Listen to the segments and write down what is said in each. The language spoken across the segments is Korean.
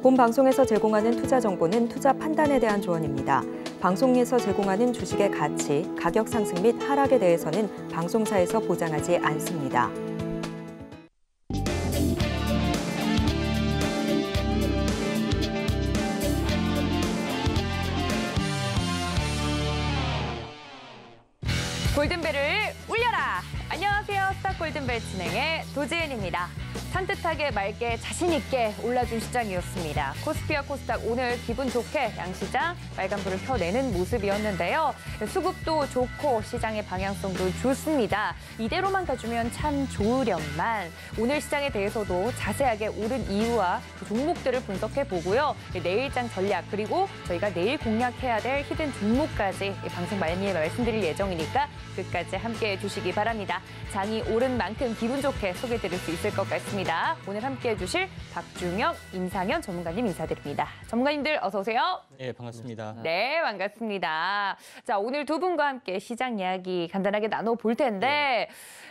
본 방송에서 제공하는 투자 정보는 투자 판단에 대한 조언입니다. 방송에서 제공하는 주식의 가치, 가격 상승 및 하락에 대해서는 방송사에서 보장하지 않습니다. 골든벨을 울려라! 안녕하세요. 스타 골든벨 진행의 도지은입니다. 산뜻하게 맑게 자신있게 올라준 시장이었습니다. 코스피와 코스닥 오늘 기분 좋게 양시장 빨간불을 켜내는 모습이었는데요. 수급도 좋고 시장의 방향성도 좋습니다. 이대로만 가주면 참 좋으련만 오늘 시장에 대해서도 자세하게 오른 이유와 종목들을 분석해보고요. 내일장 전략 그리고 저희가 내일 공략해야 될 히든 종목까지 방송 말미에 말씀드릴 예정이니까 끝까지 함께해 주시기 바랍니다. 장이 오른 만큼 기분 좋게 소개해드릴 수 있을 것 같습니다. 오늘 함께해 주실 박중혁, 임상현 전문가님 인사드립니다. 전문가님들 어서 오세요. 네, 반갑습니다. 네, 반갑습니다. 자, 오늘 두 분과 함께 시장 이야기 간단하게 나눠볼 텐데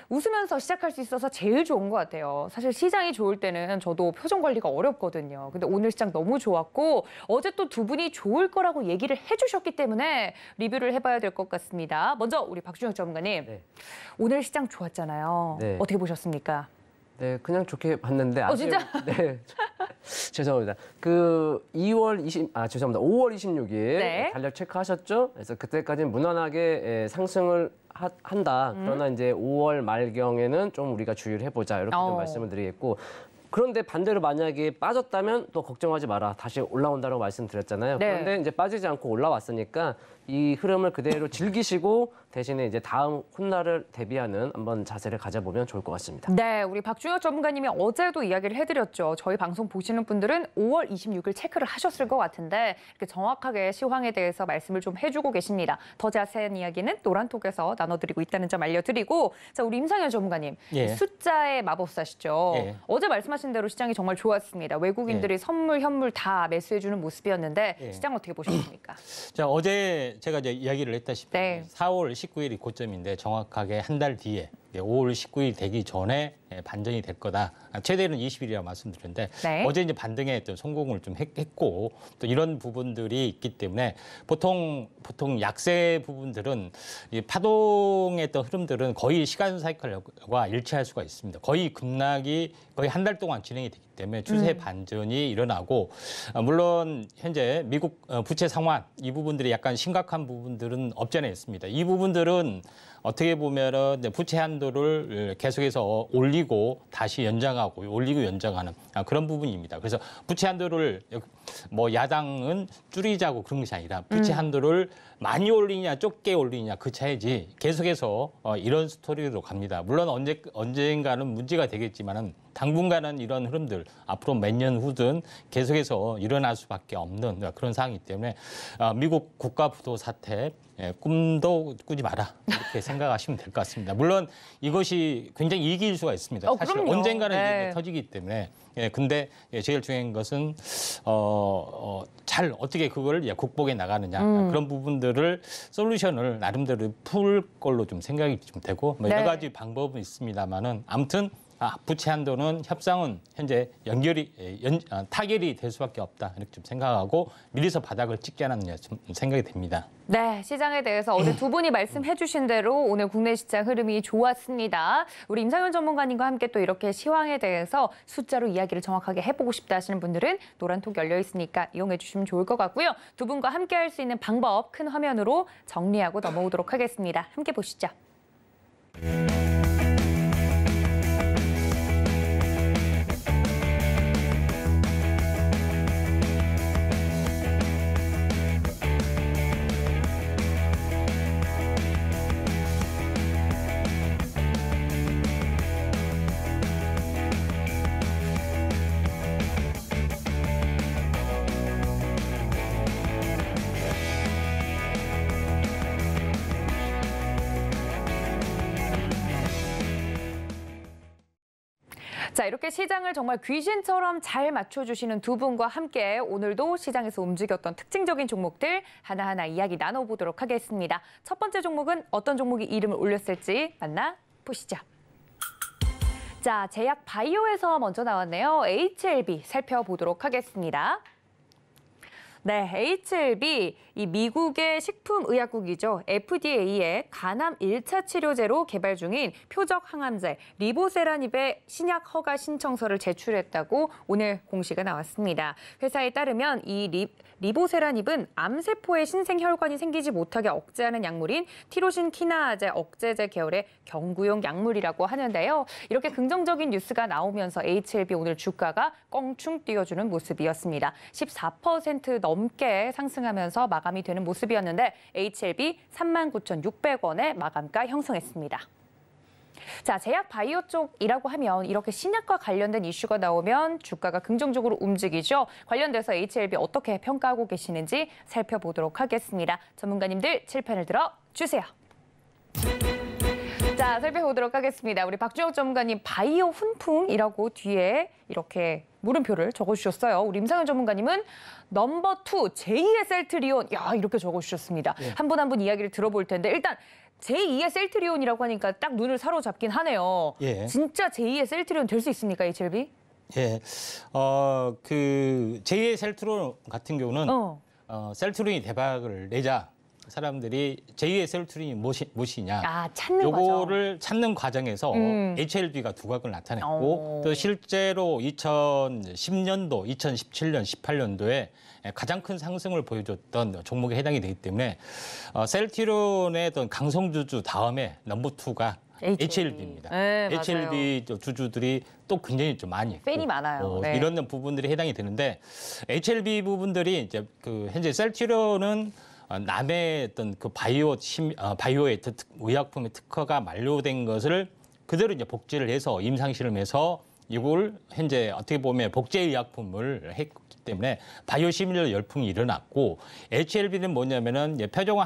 웃으면서 시작할 수 있어서 제일 좋은 것 같아요. 사실 시장이 좋을 때는 저도 표정 관리가 어렵거든요. 근데 오늘 시장 너무 좋았고 어제 또 두 분이 좋을 거라고 얘기를 해주셨기 때문에 리뷰를 해봐야 될 것 같습니다. 먼저 우리 박중혁 전문가님, 네. 오늘 시장 좋았잖아요. 네. 어떻게 보셨습니까? 네, 그냥 좋게 봤는데 아직 진짜? 네. 죄송합니다. 죄송합니다. 5월 26일 네. 달력 체크하셨죠? 그래서 그때까지는 무난하게 상승을 한다. 그러나 이제 5월 말경에는 좀 우리가 주의를 해보자. 이렇게 좀 말씀을 드리겠고. 그런데 반대로 만약에 빠졌다면 또 걱정하지 마라. 다시 올라온다고 말씀드렸잖아요. 네. 그런데 이제 빠지지 않고 올라왔으니까 이 흐름을 그대로 즐기시고 대신에 이제 다음 훗날을 대비하는 한번 자세를 가져보면 좋을 것 같습니다. 네, 우리 박중혁 전문가님이 어제도 이야기를 해드렸죠. 저희 방송 보시는 분들은 5월 26일 체크를 하셨을 것 같은데 이렇게 정확하게 시황에 대해서 말씀을 좀 해주고 계십니다. 더 자세한 이야기는 노란톡에서 나눠드리고 있다는 점 알려드리고 자, 우리 임상현 전문가님, 예. 숫자의 마법사시죠. 예. 어제 말씀하신 대로 시장이 정말 좋았습니다. 외국인들이 선물, 현물 다 매수해주는 모습이었는데 예. 시장 어떻게 보셨습니까? 자, 어제 제가 이제 이야기를 했다시피 네. 4월 19일이 고점인데 정확하게 한 달 뒤에 5월 19일 되기 전에 반전이 될 거다. 최대는 20일이라고 말씀드렸는데 네. 어제 이제 반등에 또 성공을 좀 했고 또 이런 부분들이 있기 때문에 보통 약세 부분들은 이 파동의 어떤 흐름들은 거의 시간 사이클과 일치할 수가 있습니다. 거의 급락이 거의 한 달 동안 진행이 되기 때문에 추세 반전이 일어나고 물론 현재 미국 부채 상환 이 부분들이 약간 심각한 부분들은 없지 않아 있습니다. 이 부분들은 어떻게 보면은 부채 한도를 계속해서 올리고 다시 연장하고 올리고 연장하는 그런 부분입니다. 그래서 부채 한도를 뭐 야당은 줄이자고 그런 것이 아니라 부채 한도를 많이 올리냐 좁게 올리냐 그 차이지 계속해서 이런 스토리로 갑니다. 물론 언젠가는 문제가 되겠지만은 당분간은 이런 흐름들 앞으로 몇 년 후든 계속해서 일어날 수밖에 없는 그런 상황이기 때문에 미국 국가 부도 사태 꿈도 꾸지 마라 이렇게 생각하시면 될 것 같습니다. 물론 이것이 굉장히 이익일 수가 있습니다. 사실 그럼요. 언젠가는 네. 이게 터지기 때문에 근데 제일 중요한 것은 잘 어떻게 그걸 국복해 나가느냐 그런 부분들을 솔루션을 나름대로 풀 걸로 좀 생각이 좀 되고 뭐 여러 가지 방법은 있습니다만은 아무튼 부채 한도는 협상은 현재 타결이 될 수밖에 없다 이렇게 좀 생각하고 미리서 바닥을 찍지 않았느냐 좀 생각이 됩니다. 네, 시장에 대해서 어제 두 분이 말씀해 주신 대로 오늘 국내 시장 흐름이 좋았습니다. 우리 임상현 전문가님과 함께 또 이렇게 시황에 대해서 숫자로 이야기를 정확하게 해보고 싶다 하시는 분들은 노란톡 열려 있으니까 이용해 주시면 좋을 것 같고요. 두 분과 함께 할 수 있는 방법 큰 화면으로 정리하고 넘어오도록 하겠습니다. 함께 보시죠. 자, 이렇게 시장을 정말 귀신처럼 잘 맞춰주시는 두 분과 함께 오늘도 시장에서 움직였던 특징적인 종목들 하나하나 이야기 나눠보도록 하겠습니다. 첫 번째 종목은 어떤 종목이 이름을 올렸을지 만나보시죠. 자, 제약 바이오에서 먼저 나왔네요. HLB 살펴보도록 하겠습니다. 네, HLB, 이 미국의 식품의약국이죠. FDA에 간암 1차 치료제로 개발 중인 표적 항암제 리보세라닙의 신약 허가 신청서를 제출했다고 오늘 공시가 나왔습니다. 회사에 따르면 이 리보세라닙은 암세포에 신생혈관이 생기지 못하게 억제하는 약물인 티로신 키나아제 억제제 계열의 경구용 약물이라고 하는데요. 이렇게 긍정적인 뉴스가 나오면서 HLB 오늘 주가가 껑충 뛰어주는 모습이었습니다. 14% 넘게 상승하면서 마감이 되는 모습이었는데 HLB 39,600원에 마감가 형성했습니다. 자, 제약 바이오 쪽이라고 하면 이렇게 신약과 관련된 이슈가 나오면 주가가 긍정적으로 움직이죠. 관련돼서 HLB 어떻게 평가하고 계시는지 살펴보도록 하겠습니다. 전문가님들 칠판을 들어 주세요. 자, 살펴보도록 하겠습니다. 우리 박준혁 전문가님 바이오 훈풍이라고 뒤에 이렇게 물음표를 적어주셨어요. 우리 임상현 전문가님은 넘버 2 제2의 셀트리온 이렇게 적어주셨습니다. 예. 한 분 한 분 이야기를 들어볼 텐데 일단 제2의 셀트리온이라고 하니까 딱 눈을 사로잡긴 하네요. 예. 진짜 제2의 셀트리온 될 수 있습니까, HLB? 예, 그 제2의 셀트리온 같은 경우는 셀트리온이 대박을 내자 사람들이 제2의 셀트리온이 무엇이냐. 찾는 요거를 찾는 과정에서 HLB가 두각을 나타냈고 또 실제로 2010년도, 2017년, 18년도에 가장 큰 상승을 보여줬던 종목에 해당이 되기 때문에 셀트리온의 어떤 강성주주 다음에 넘버 2가 HLB입니다. 네, HLB 주주들이 또 굉장히 좀 많이 있고, 팬이 많아요. 네. 이런 부분들이 해당이 되는데 HLB 부분들이 이제 그 현재 셀트리온은 남의 어떤 그 바이오의 의약품의 특허가 만료된 것을 그대로 이제 복제를 해서 임상 실험해서 이걸 현재 어떻게 보면 복제 의약품을 했기 때문에 바이오 시밀러 열풍이 일어났고 HLB는 뭐냐면은 표적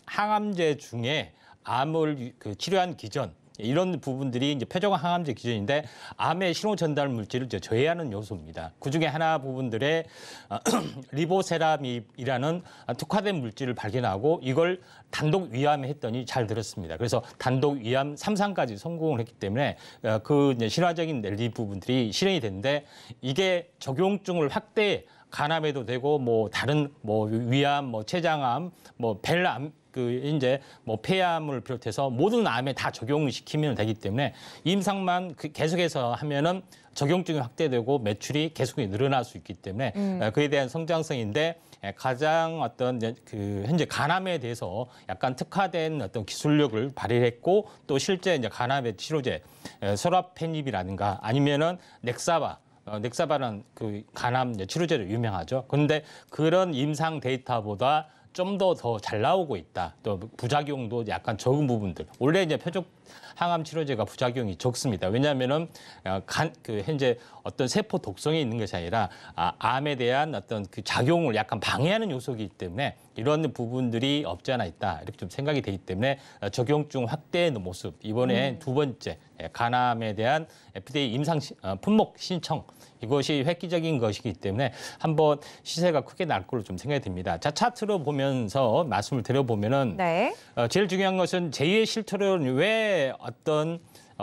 항암제 중에 암을 치료한 기전 이런 부분들이 이제 표적 항암제 기전인데 암의 신호 전달 물질을 이제 저해하는 요소입니다. 그 중에 하나 부분들의 리보세라밉이라는 특화된 물질을 발견하고 이걸 단독 위암했더니 잘 들었습니다. 그래서 단독 위암 3상까지 성공을 했기 때문에 그 이제 신화적인 랠리 부분들이 실현이 됐는데 이게 적용증을 확대 간암에도 되고 뭐 다른 뭐 위암, 뭐 췌장암, 뭐 벨암 이제 뭐 폐암을 비롯해서 모든 암에 다 적용시키면 되기 때문에 임상만 계속해서 하면은 적용증이 확대되고 매출이 계속 늘어날 수 있기 때문에 그에 대한 성장성인데 가장 어떤 그 현재 간암에 대해서 약간 특화된 어떤 기술력을 발휘했고 또 실제 이제 간암의 치료제 소라페닙이라든가 아니면은 넥사바는 그 간암 치료제로 유명하죠. 그런데 그런 임상 데이터보다 좀 더 잘 나오고 있다. 또 부작용도 약간 적은 부분들. 원래 이제 표적 항암 치료제가 부작용이 적습니다. 왜냐하면은 그 현재 어떤 세포 독성이 있는 것이 아니라 암에 대한 어떤 그 작용을 약간 방해하는 요소이기 때문에 이런 부분들이 없지 않아 있다. 이렇게 좀 생각이 되기 때문에 적용증 확대의 모습. 이번에 두 번째 간암에 대한 FDA 임상 품목 신청. 이것이 획기적인 것이기 때문에 한번 시세가 크게 날 걸로 좀 생각이 듭니다. 자, 차트로 보면서 말씀을 드려보면은 네. 제일 중요한 것은 제2의 실토론 왜 어떤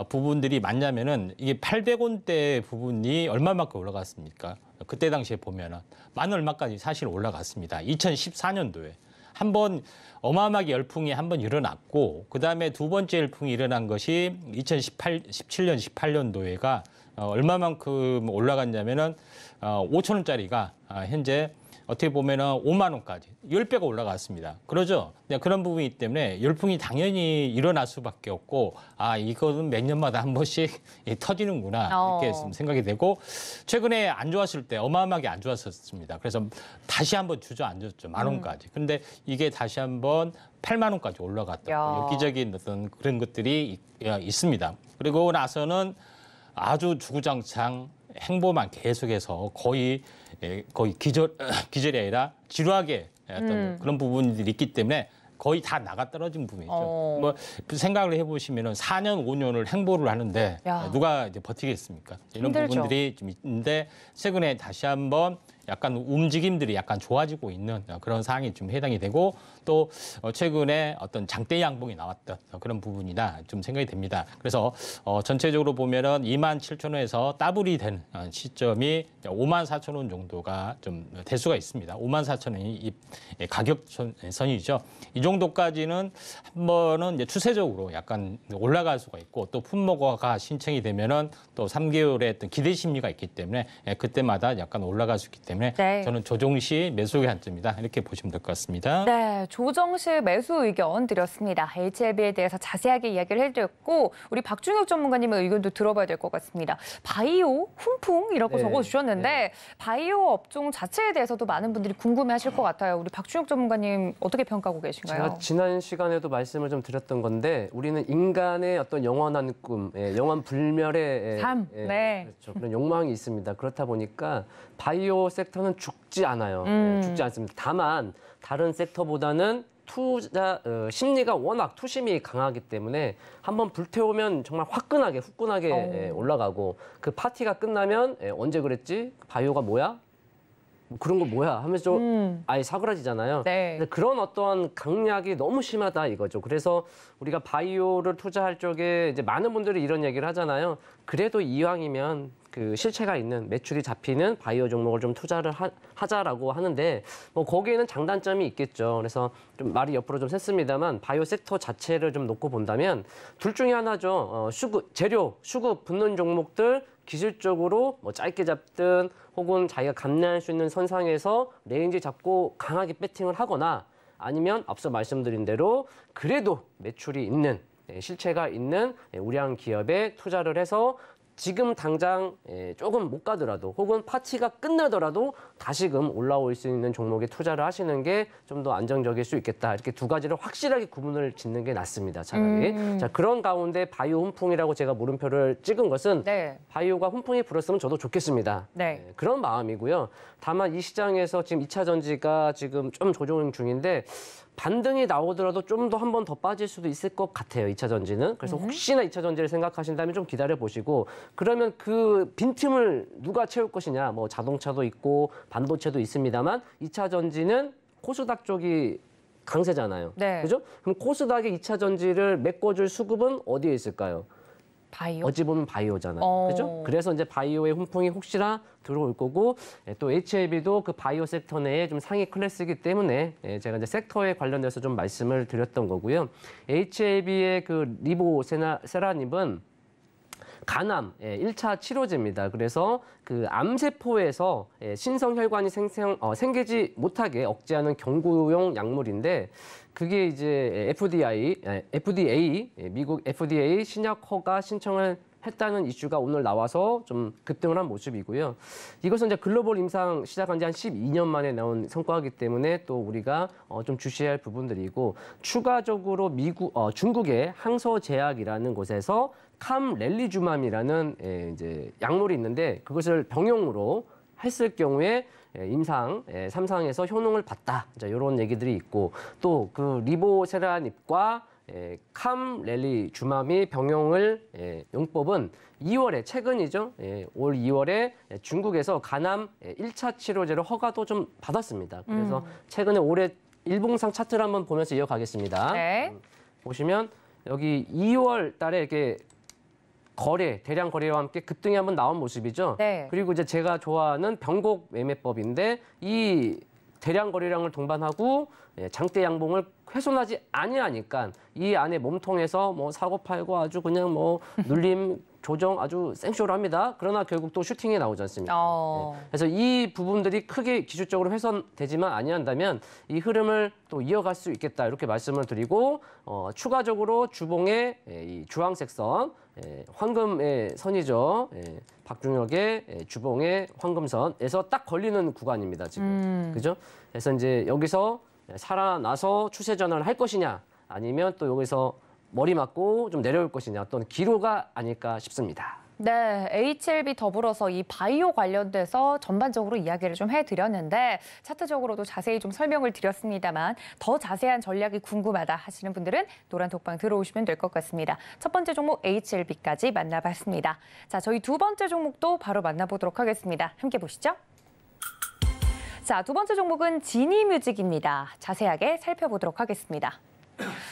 부분들이 많냐면은 이게 800원대 부분이 얼마만큼 올라갔습니까? 그때 당시에 보면은 만 얼마까지 사실 올라갔습니다. 2014년도에. 한번 어마어마하게 열풍이 한번 일어났고 그다음에 두 번째 열풍이 일어난 것이 2017년, 18년도에가 얼마만큼 올라갔냐면은 5,000원짜리가 현재 어떻게 보면은 5만 원까지 10배가 올라갔습니다. 그러죠? 그런 부분이기 때문에 열풍이 당연히 일어날 수밖에 없고 이거는 몇 년마다 한 번씩 터지는구나 이렇게 생각이 되고 최근에 안 좋았을 때 어마어마하게 안 좋았었습니다. 그래서 다시 한번 주저앉았죠. 만 원까지. 근데 이게 다시 한번 8만 원까지 올라갔다. 엽기적인 어떤 그런 것들이 있습니다. 그리고 나서는 아주 주구장창 행보만 계속해서 거의 기절이 아니라 지루하게 어떤 그런 부분들이 있기 때문에 거의 다 나가 떨어진 부분이죠. 뭐 생각을 해보시면은 4년, 5년을 행보를 하는데 누가 이제 버티겠습니까? 이런 힘들죠. 부분들이 좀 있는데 최근에 다시 한번 약간 움직임들이 약간 좋아지고 있는 그런 사항이 좀 해당이 되고 또 최근에 어떤 장대 양봉이 나왔던 그런 부분이다 좀 생각이 됩니다. 그래서 전체적으로 보면은 27,000원에서 더블이 된 시점이 54,000원 정도가 좀 될 수가 있습니다. 54,000원이 이 가격선이죠. 이 정도까지는 한 번은 이제 추세적으로 약간 올라갈 수가 있고 또 품목화가 신청이 되면은 또 3개월의 어떤 기대 심리가 있기 때문에 그때마다 약간 올라갈 수 있기 때문에 네. 저는 조정 시 매수의 관점이다 이렇게 보시면 될 것 같습니다. 네, 조정 시 매수 의견 드렸습니다. HLB에 대해서 자세하게 이야기를 해드렸고 우리 박중혁 전문가님의 의견도 들어봐야 될 것 같습니다. 바이오 훈풍이라고 네. 적어주셨는데 바이오 업종 자체에 대해서도 많은 분들이 궁금해하실 것 같아요. 우리 박중혁 전문가님 어떻게 평가하고 계신가요? 제가 지난 시간에도 말씀을 좀 드렸던 건데 우리는 인간의 어떤 영원한 꿈, 영원 불멸의 삶, 네. 그렇죠. 그런 욕망이 있습니다. 그렇다 보니까 바이오 섹터는 죽지 않아요. 죽지 않습니다. 다만 다른 섹터보다는 투자 심리가 워낙 투심이 강하기 때문에 한번 불태우면 정말 후끈하게 올라가고 그 파티가 끝나면 언제 그랬지? 바이오가 뭐야? 뭐 그런 거 뭐야 하면서 아예 사그라지잖아요. 네. 근데 그런 어떤 강약이 너무 심하다 이거죠. 그래서 우리가 바이오를 투자할 적에 이제 많은 분들이 이런 얘기를 하잖아요. 그래도 이왕이면 그 실체가 있는 매출이 잡히는 바이오 종목을 좀 투자를 하자라고 하는데 뭐 거기에는 장단점이 있겠죠. 그래서 좀 말이 옆으로 좀 샜습니다만 바이오 섹터 자체를 좀 놓고 본다면 둘 중에 하나죠. 수급 붙는 종목들 기술적으로 뭐 짧게 잡든 혹은 자기가 감내할 수 있는 선상에서 레인지 잡고 강하게 배팅을 하거나 아니면 앞서 말씀드린 대로 그래도 매출이 있는 실체가 있는 우량 기업에 투자를 해서 지금 당장 조금 못 가더라도 혹은 파티가 끝나더라도 다시금 올라올 수 있는 종목에 투자를 하시는 게 좀 더 안정적일 수 있겠다. 이렇게 두 가지를 확실하게 구분을 짓는 게 낫습니다. 차라리. 자, 그런 가운데 바이오 훈풍이라고 제가 물음표를 찍은 것은 네. 바이오가 훈풍이 불었으면 저도 좋겠습니다. 네. 그런 마음이고요. 다만 이 시장에서 지금 2차 전지가 지금 좀 조정 중인데 반등이 나오더라도 좀 더 한 번 더 빠질 수도 있을 것 같아요. 2차 전지는. 그래서 혹시나 2차 전지를 생각하신다면 좀 기다려 보시고 그러면 그 빈틈을 누가 채울 것이냐. 뭐 자동차도 있고 반도체도 있습니다만 2차 전지는 코스닥 쪽이 강세잖아요. 네. 그죠? 그럼 코스닥의 2차 전지를 메꿔줄 수급은 어디에 있을까요? 바이오. 어찌 보면 바이오잖아요. 그죠? 그래서 이제 바이오의 훈풍이 혹시나 들어올 거고 또 HLB도 그 바이오 섹터 내에 좀 상위 클래스이기 때문에 제가 이제 섹터에 관련돼서 좀 말씀을 드렸던 거고요. HLB의 그 리보세라닙은 간암 1차 치료제입니다. 그래서 그 암세포에서 신성혈관이 생기지 못하게 억제하는 경구용 약물인데 그게 이제 FDA 미국 FDA 신약 허가 신청을 했다는 이슈가 오늘 나와서 좀 급등을 한 모습이고요. 이것은 이제 글로벌 임상 시작한 지 한 12년 만에 나온 성과이기 때문에 또 우리가 좀 주시해야 할 부분들이고 추가적으로 중국의 항서제약이라는 곳에서 캄렐리주맘이라는 이제 약물이 있는데 그것을 병용으로 했을 경우에 임상 3상에서 효능을 봤다. 이런 얘기들이 있고 또 그 리보세라닙과 캄렐리주맘이 병용을 용법은 2월에 최근이죠. 올 2월에 중국에서 간암 1차 치료제로 허가도 좀 받았습니다. 그래서 최근에 올해 일봉상 차트를 한번 보면서 이어가겠습니다. 네. 보시면 여기 2월 달에 이렇게 대량 거래와 함께 급등이 한번 나온 모습이죠. 네. 그리고 이제 제가 좋아하는 병곡 매매법인데 이 대량 거래량을 동반하고 장대 양봉을 훼손하지 아니하니까 이 안에 몸통에서 뭐 사고 팔고 아주 그냥 뭐 눌림 조정 아주 생쇼를 합니다. 그러나 결국 또 슈팅이 나오지 않습니까? 그래서 이 부분들이 크게 기술적으로 훼손되지만 아니한다면 이 흐름을 또 이어갈 수 있겠다 이렇게 말씀을 드리고 추가적으로 주봉의 이 주황색 선 황금의 선이죠. 박중혁의 주봉의 황금선에서 딱 걸리는 구간입니다. 지금 그죠? 그래서 이제 여기서 살아나서 추세 전환을 할 것이냐 아니면 또 여기서 머리 맞고 좀 내려올 것이냐 어떤 기로가 아닐까 싶습니다. 네, HLB 더불어서 이 바이오 관련돼서 전반적으로 이야기를 좀 해드렸는데 차트적으로도 자세히 좀 설명을 드렸습니다만 더 자세한 전략이 궁금하다 하시는 분들은 노란 톡방 들어오시면 될 것 같습니다. 첫 번째 종목 HLB까지 만나봤습니다. 자, 저희 두 번째 종목도 바로 만나보도록 하겠습니다. 함께 보시죠. 자, 두 번째 종목은 지니뮤직입니다. 자세하게 살펴보도록 하겠습니다.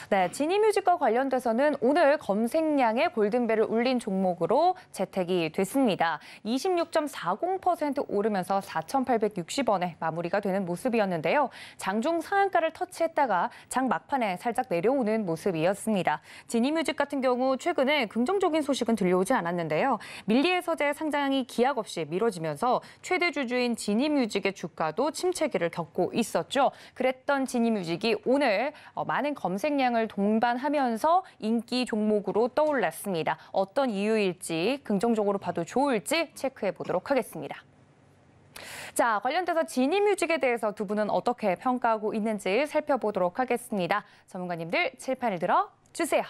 네, 지니뮤직과 관련돼서는 오늘 검색량의 골든벨을 울린 종목으로 채택이 됐습니다. 26.40% 오르면서 4,860원에 마무리가 되는 모습이었는데요. 장중 상한가를 터치했다가 장 막판에 살짝 내려오는 모습이었습니다. 지니뮤직 같은 경우 최근에 긍정적인 소식은 들려오지 않았는데요. 밀리의 서재 상장이 기약 없이 미뤄지면서 최대 주주인 지니뮤직의 주가도 침체기를 겪고 있었죠. 그랬던 지니뮤직이 오늘 많은 검색량을 동반하면서 인기 종목으로 떠올랐습니다. 어떤 이유일지 긍정적으로 봐도 좋을지 체크해 보도록 하겠습니다. 자, 관련돼서 지니뮤직에 대해서 두 분은 어떻게 평가하고 있는지 살펴보도록 하겠습니다. 전문가님들 칠판을 들어 주세요.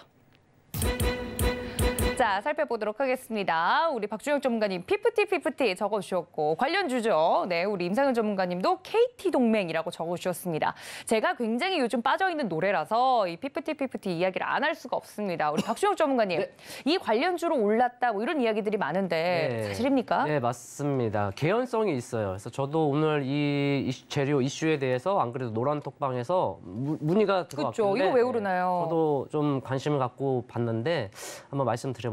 자, 살펴보도록 하겠습니다. 우리 박준혁 전문가님 피프티 적어주셨고 관련 주죠. 네, 우리 임상현 전문가님도 KT 동맹이라고 적어주셨습니다. 제가 굉장히 요즘 빠져있는 노래라서 이 피프티 이야기를 안 할 수가 없습니다. 우리 박준혁 전문가님, 네. 이 관련주로 올랐다 뭐 이런 이야기들이 많은데 네. 사실입니까? 네, 맞습니다. 개연성이 있어요. 그래서 저도 오늘 이 재료 이슈에 대해서 안 그래도 노란 톡방에서 문의가 들어왔길래 그렇죠. 이거 왜 오르나요? 저도 좀 관심을 갖고 봤는데 한번 말씀드려보겠습니다.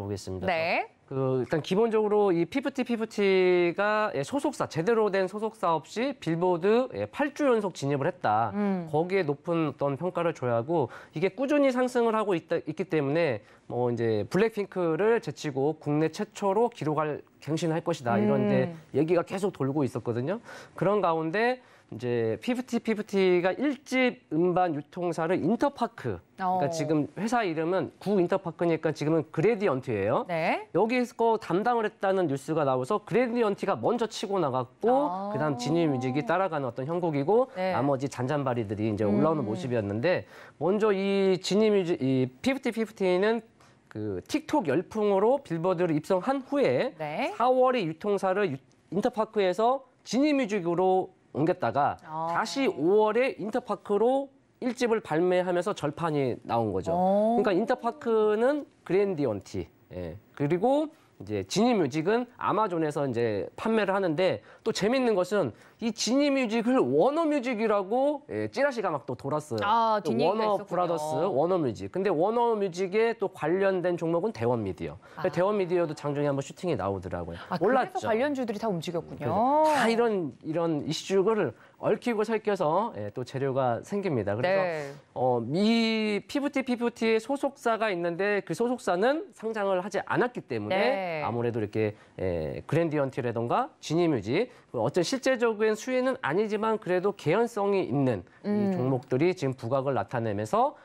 네. 일단 기본적으로 이 피프티가 소속사, 제대로 된 소속사 없이 빌보드 8주 연속 진입을 했다. 거기에 높은 어떤 평가를 줘야 하고 이게 꾸준히 상승을 하고 있기 때문에 뭐 이제 블랙핑크를 제치고 국내 최초로 기록할 갱신할 것이다. 이런 이제 얘기가 계속 돌고 있었거든요. 그런 가운데 이제 피프티가 1집 음반 유통사를 인터파크. 그러니까 지금 회사 이름은 구 인터파크니까 지금은 그레디언트예요. 네. 여기서 담당을 했다는 뉴스가 나와서 그레디언트가 먼저 치고 나갔고 그다음 지니뮤직이 따라가는 어떤 형국이고 네. 나머지 잔잔바리들이 이제 올라오는 모습이었는데 먼저 이 지니뮤직 이 피프티는 그 틱톡 열풍으로 빌보드를 입성한 후에 네. 4월에 유통사를 인터파크에서 지니뮤직으로 옮겼다가 다시 5월에 인터파크로 1집을 발매하면서 절판이 나온 거죠. 그러니까 인터파크는 그랜디언티, 그리고 이제 지니뮤직은 아마존에서 이제 판매를 하는데 또 재밌는 것은 이 지니뮤직을 워너뮤직이라고 찌라시가 막 또 돌았어요. 아, 뒷얘기가 워너 있었군요. 브라더스, 워너뮤직. 근데 워너뮤직에 또 관련된 종목은 대원미디어. 대원미디어도 장중에 한번 슈팅이 나오더라고요. 몰랐죠. 그래서 관련주들이 다 움직였군요. 다 이런 이슈를 얽히고 설켜서 또 재료가 생깁니다. 그래서 네. 이 피프티의 소속사가 있는데 그 소속사는 상장을 하지 않았기 때문에 네. 아무래도 이렇게 그랜디언티라던가 지니뮤직 어떤 실제적인 수혜는 아니지만 그래도 개연성이 있는 이 종목들이 지금 부각을 나타내면서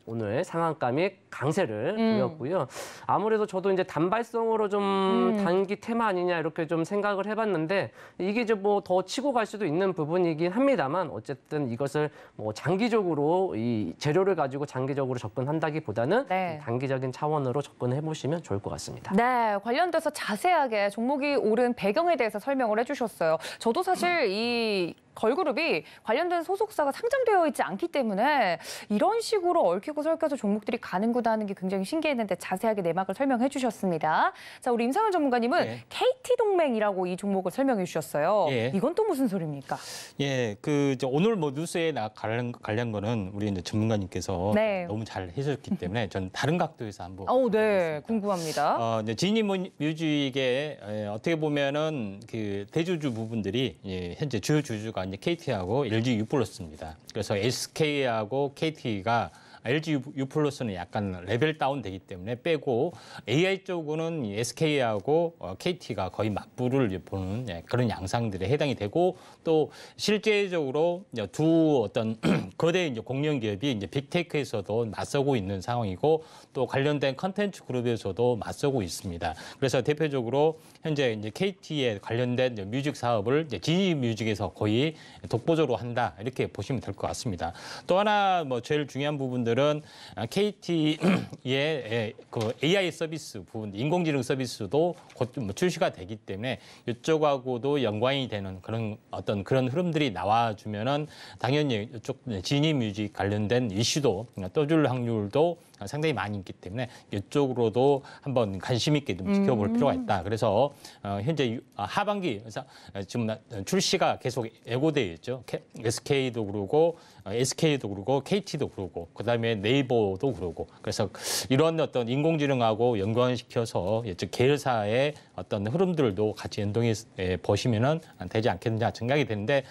오늘 상한가 강세를 보였고요. 아무래도 저도 이제 단발성으로 좀 단기 테마 아니냐 이렇게 좀 생각을 해봤는데 이게 이제 뭐 더 치고 갈 수도 있는 부분이긴 합니다만 어쨌든 이것을 뭐 장기적으로 이 재료를 가지고 장기적으로 접근한다기보다는 네. 단기적인 차원으로 접근해 보시면 좋을 것 같습니다. 네, 관련돼서 자세하게 종목이 오른 배경에 대해서 설명을 해주셨어요. 저도 사실 이 걸그룹이 관련된 소속사가 상장되어 있지 않기 때문에 이런 식으로 얽히고 설켜서 종목들이 가는구나 하는 게 굉장히 신기했는데 자세하게 내막을 설명해 주셨습니다. 자, 우리 임상현 전문가님은 네. KT 동맹이라고 이 종목을 설명해 주셨어요. 예. 이건 또 무슨 소리입니까? 예, 오늘 뭐 뉴스에 관련 거는 우리 이제 전문가님께서 네. 너무 잘 해주셨기 때문에 저는 다른 각도에서 한번. 네, 궁금합니다. 이제 지니뮤직의 어떻게 보면은 그 대주주 부분들이 현재 주요 주주가 이제 KT하고 LG U+입니다. 그래서 SK하고 KT가 LG U+는 약간 레벨 다운 되기 때문에 빼고 AI 쪽은 SK하고 KT가 거의 맞불을 보는 그런 양상들에 해당이 되고 또 실제적으로 두 어떤 거대 이제 공룡 기업이 이제 빅테크에서도 맞서고 있는 상황이고 또 관련된 컨텐츠 그룹에서도 맞서고 있습니다. 그래서 대표적으로 현재 이제 KT에 관련된 뮤직 사업을 지니뮤직에서 거의 독보적으로 한다 이렇게 보시면 될 것 같습니다. 또 하나 뭐 제일 중요한 부분들은 KT의 그 AI 서비스 부분, 인공지능 서비스도 곧 출시가 되기 때문에 이쪽하고도 연관이 되는 그런 흐름들이 나와주면은 당연히 이쪽 지니뮤직 관련된 이슈도 떠줄 확률도 상당히 많이 있기 때문에 이쪽으로도 한번 관심 있게 좀 지켜볼 필요가 있다. 그래서 현재 하반기 지금 출시가 계속 예고되어 있죠. SK도 그러고 SK도 그러고 KT도 그러고 그다음에 네이버도 그러고 그래서 이런 어떤 인공지능하고 연관시켜서 계열사의 어떤 흐름들도 같이 연동해 보시면은 되지 않겠느냐 생각이 되는데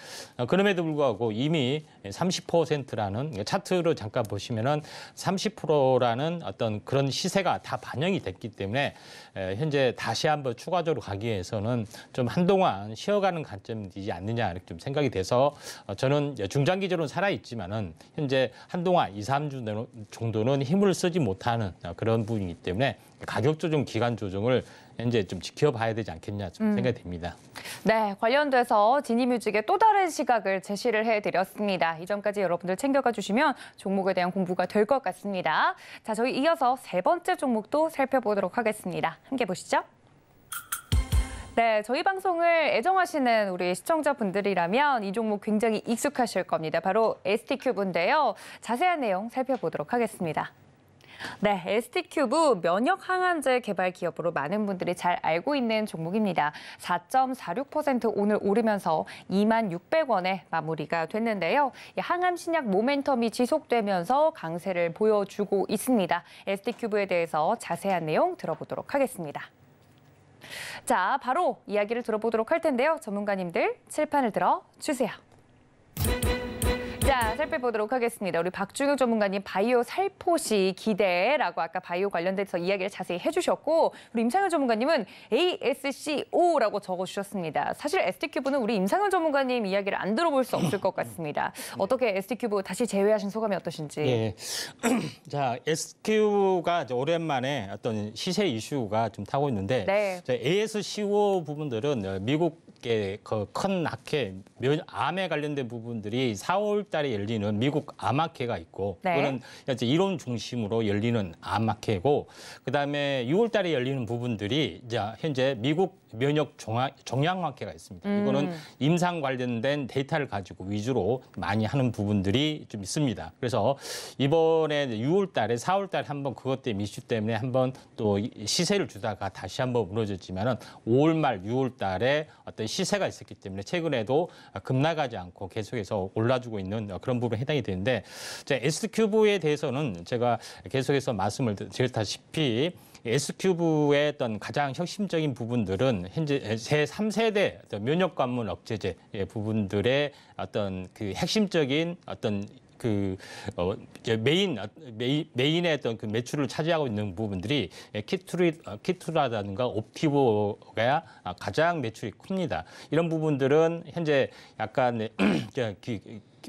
그럼에도 불구하고 이미 30%라는 차트로 잠깐 보시면은 30%라는 어떤 그런 시세가 다 반영이 됐기 때문에 현재 다시 한번 추가적으로 가기 위해서는 좀 한동안 쉬어가는 관점이지 않느냐 이렇게 좀 생각이 돼서 저는 중장기적으로는 살아있지만은 현재 한동안 2, 3주 정도는 힘을 쓰지 못하는 그런 부분이기 때문에 가격 조정, 기간 조정을 현재 좀 지켜봐야 되지 않겠냐 좀 생각이 됩니다. 네, 관련돼서 지니뮤직의 또 다른 시각을 제시를 해드렸습니다. 이 점까지 여러분들 챙겨가 주시면 종목에 대한 공부가 될 것 같습니다. 자, 저희 이어서 세 번째 종목도 살펴보도록 하겠습니다. 함께 보시죠. 네, 저희 방송을 애정하시는 우리 시청자분들이라면 이 종목 굉장히 익숙하실 겁니다. 바로 ST큐브인데요. 자세한 내용 살펴보도록 하겠습니다. 네, ST큐브 면역 항암제 개발 기업으로 많은 분들이 잘 알고 있는 종목입니다. 4.46% 오늘 오르면서 26,600원에 마무리가 됐는데요. 항암 신약 모멘텀이 지속되면서 강세를 보여주고 있습니다. ST큐브에 대해서 자세한 내용 들어보도록 하겠습니다. 자, 바로 이야기를 들어보도록 할 텐데요. 전문가님들 칠판을 들어주세요. 자, 살펴보도록 하겠습니다. 우리 박중혁 전문가님 바이오 살포시 기대라고 아까 바이오 관련돼서 이야기를 자세히 해주셨고 우리 임상현 전문가님은 ASCO라고 적어주셨습니다. 사실 ST큐브는 우리 임상현 전문가님 이야기를 안 들어볼 수 없을 것 같습니다. 어떻게 ST큐브 다시 재회하신 소감이 어떠신지? 예. 자, ST큐브가 오랜만에 어떤 시세 이슈가 좀 타고 있는데 네. ASCO 부분들은 미국 큰 학회, 암에 관련된 부분들이 4월 달에 열리는 미국 암학회가 있고 네. 그거는 이론 중심으로 열리는 암학회고 그다음에 6월 달에 열리는 부분들이 이제 현재 미국 면역 종양학회가 있습니다. 이거는 임상 관련된 데이터를 가지고 위주로 많이 하는 부분들이 좀 있습니다. 그래서 이번에 6월 달에 4월 달에 한번 그것 때문에 이슈 때문에 한번 또 시세를 주다가 다시 한번 무너졌지만은 5월 말 6월 달에 어떤 시세가 있었기 때문에 최근에도 급락하지 않고 계속해서 올라주고 있는 그런 부분에 해당이 되는데 ST큐브에 대해서는 제가 계속해서 말씀을 드렸다시피 S큐브의 어떤 가장 핵심적인 부분들은 현재 제3세대 면역 관문 억제제 부분들의 어떤 그 핵심적인 어떤 메인의 어떤 그 매출을 차지하고 있는 부분들이 키투라든가 옵티보가 가장 매출이 큽니다. 이런 부분들은 현재 약간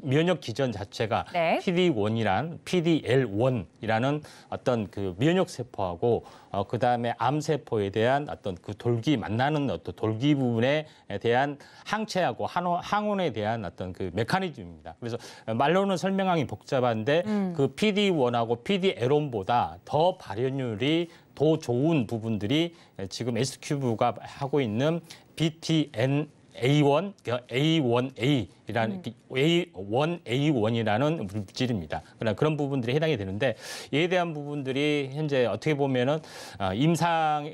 면역 기전 자체가 네. PD-L1이라는 어떤 그 면역 세포하고 그다음에 암 세포에 대한 어떤 그 돌기 만나는 어떤 돌기 부분에 대한 항체하고 항원에 대한 어떤 그 메커니즘입니다. 그래서 말로는 설명하기 복잡한데 그 PD1하고 PD-L1보다 더 발현율이 더 좋은 부분들이 지금 S큐브가 하고 있는 BTN A1A라는 A1A1이라는 물질입니다. 그런 부분들이 해당이 되는데 이에 대한 부분들이 현재 어떻게 보면은 임상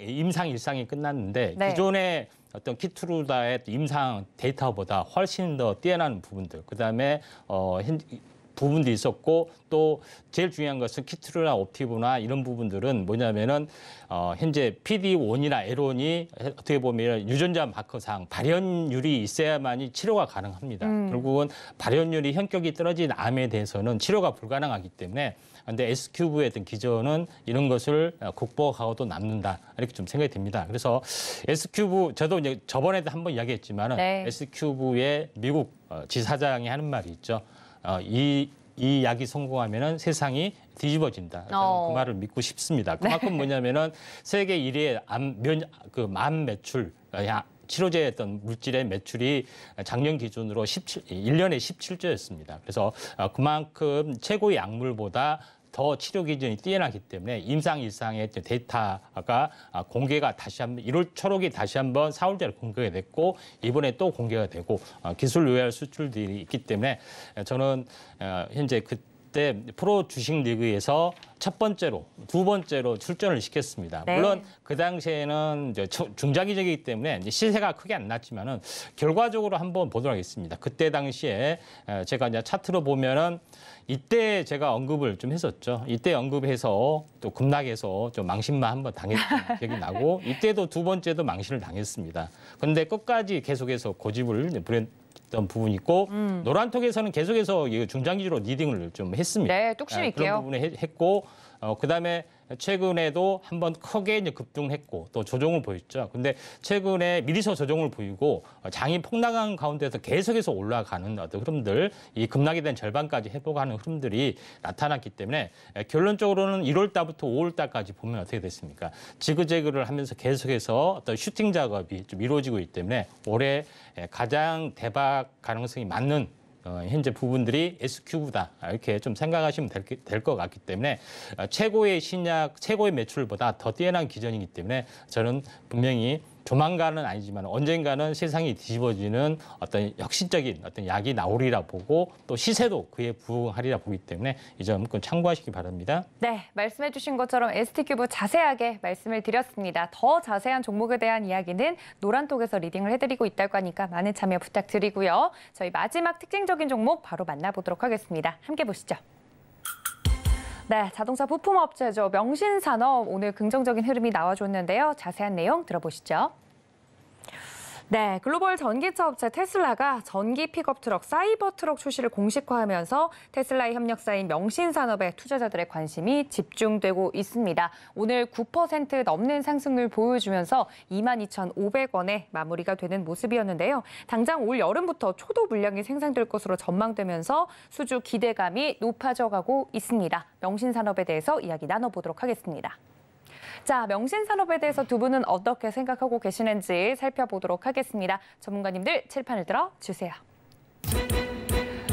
일상이 끝났는데 네. 기존의 어떤 키트루다의 임상 데이터보다 훨씬 더 뛰어난 부분들, 그다음에 부분도 있었고 또 제일 중요한 것은 키트루나 옵티브나 이런 부분들은 뭐냐면은 현재 PD1이나 L1이 어떻게 보면 유전자 마커상 발현율이 있어야만이 치료가 가능합니다. 결국은 발현율이 현격이 떨어진 암에 대해서는 치료가 불가능하기 때문에 근데 S큐브의 어떤 기전은 이런 것을 극복하고도 남는다 이렇게 좀 생각이 듭니다. 그래서 S큐브 저도 이제 저번에도 한번 이야기했지만은 네. S큐브의 미국 지사장이 하는 말이 있죠. 이 약이 성공하면은 세상이 뒤집어진다. 저는 그 말을 믿고 싶습니다. 그만큼 뭐냐면은 세계 1위의 암 매출, 치료제 어떤 물질의 매출이 작년 기준으로 1년에 17조였습니다. 그래서 그만큼 최고의 약물보다 더 치료 기준이 뛰어나기 때문에 임상 일상의 데이터가 공개가 다시 한번 1월 초록이 다시 한번 4월 달에 공개가 됐고 이번에 또 공개가 되고 기술 요약 수출들이 있기 때문에 저는 현재 그때 프로 주식 리그에서 두 번째로 출전을 시켰습니다. 네. 물론 그 당시에는 이제 중장기적이기 때문에 이제 시세가 크게 안 났지만은 결과적으로 한번 보도록 하겠습니다. 그때 당시에 제가 이제 차트로 보면은 이때 제가 언급을 좀 했었죠. 이때 언급해서 또 급락해서 좀 망신만 한번 당했던 기억이 나고 이때도 두 번째도 망신을 당했습니다. 그런데 끝까지 계속해서 고집을 부렸던 부분이 있고 노란톡에서는 계속해서 중장기로 리딩을 좀 했습니다. 네, 뚝심 있게요. 그런 부분에 했고 그다음에 최근에도 한번 크게 이제 급등했고 또 조정을 보였죠. 근데 최근에 미리서 조정을 보이고 장이 폭락한 가운데서 계속해서 올라가는 어떤 흐름들, 이 급락에 대한 절반까지 회복하는 흐름들이 나타났기 때문에 결론적으로는 1월 달부터 5월 달까지 보면 어떻게 됐습니까? 지그재그를 하면서 계속해서 어떤 슈팅 작업이 좀 이루어지고 있기 때문에 올해 가장 대박 가능성이 많는 현재 부분들이 S큐브다 이렇게 좀 생각하시면 될 것 같기 때문에 최고의 신약, 최고의 매출보다 더 뛰어난 기전이기 때문에 저는 분명히 조만간은 아니지만 언젠가는 세상이 뒤집어지는 어떤 혁신적인 어떤 약이 나오리라 보고 또 시세도 그에 부응하리라 보기 때문에 이 점 꼭 참고하시기 바랍니다. 네, 말씀해 주신 것처럼 ST큐브 자세하게 말씀을 드렸습니다. 더 자세한 종목에 대한 이야기는 노란톡에서 리딩을 해드리고 있다고 하니까 많은 참여 부탁드리고요. 저희 마지막 특징적인 종목 바로 만나보도록 하겠습니다. 함께 보시죠. 네, 자동차 부품업체죠. 명신산업 오늘 긍정적인 흐름이 나와줬는데요. 자세한 내용 들어보시죠. 네, 글로벌 전기차 업체 테슬라가 전기 픽업 트럭, 사이버 트럭 출시를 공식화하면서 테슬라의 협력사인 명신산업에 투자자들의 관심이 집중되고 있습니다. 오늘 9% 넘는 상승을 보여주면서 22,500원에 마무리가 되는 모습이었는데요. 당장 올 여름부터 초도 물량이 생산될 것으로 전망되면서 수주 기대감이 높아져가고 있습니다. 명신산업에 대해서 이야기 나눠보도록 하겠습니다. 자, 명신산업에 대해서 두 분은 어떻게 생각하고 계시는지 살펴보도록 하겠습니다. 전문가님들 칠판을 들어주세요.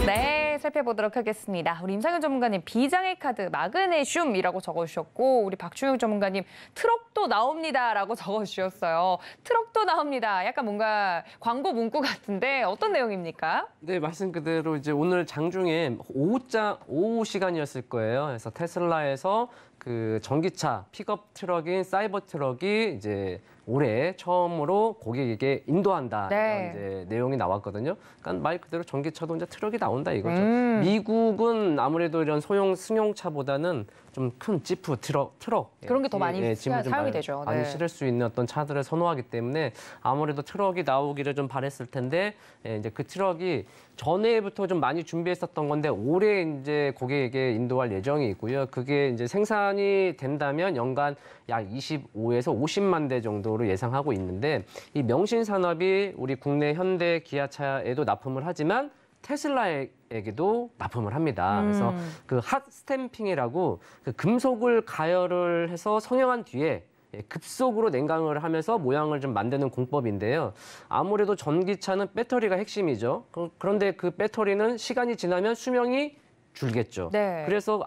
네, 살펴보도록 하겠습니다. 우리 임상현 전문가님 비장의 카드 마그네슘이라고 적어주셨고 우리 박주영 전문가님 트럭도 나옵니다라고 적어주셨어요. 트럭도 나옵니다. 약간 뭔가 광고 문구 같은데 어떤 내용입니까? 네, 말씀 그대로 이제 오늘 장중에 오후 시간이었을 거예요. 그래서 테슬라에서 그 전기차 픽업 트럭인 사이버 트럭이 이제 올해 처음으로 고객에게 인도한다 네. 이런 이제 내용이 나왔거든요. 그러니까 말 그대로 전기차도 이제 트럭이 나온다 이거죠. 미국은 아무래도 이런 소형 승용차보다는 좀 큰 지프 트럭 그런 게 더 많이 짐을 좀 사용이 되죠. 많이 네. 실을 수 있는 어떤 차들을 선호하기 때문에 아무래도 트럭이 나오기를 좀 바랬을 텐데 이제 그 트럭이 전에부터 좀 많이 준비했었던 건데 올해 이제 고객에게 인도할 예정이 있고요. 그게 이제 생산이 된다면 연간 약 25에서 50만 대 정도로 예상하고 있는데 이 명신산업이 우리 국내 현대 기아차에도 납품을 하지만 테슬라에게도 납품을 합니다. 그래서 그 핫 스탬핑이라고 그 금속을 가열을 해서 성형한 뒤에 급속으로 냉각을 하면서 모양을 좀 만드는 공법인데요. 아무래도 전기차는 배터리가 핵심이죠. 그런데 그 배터리는 시간이 지나면 수명이 줄겠죠. 네. 그래서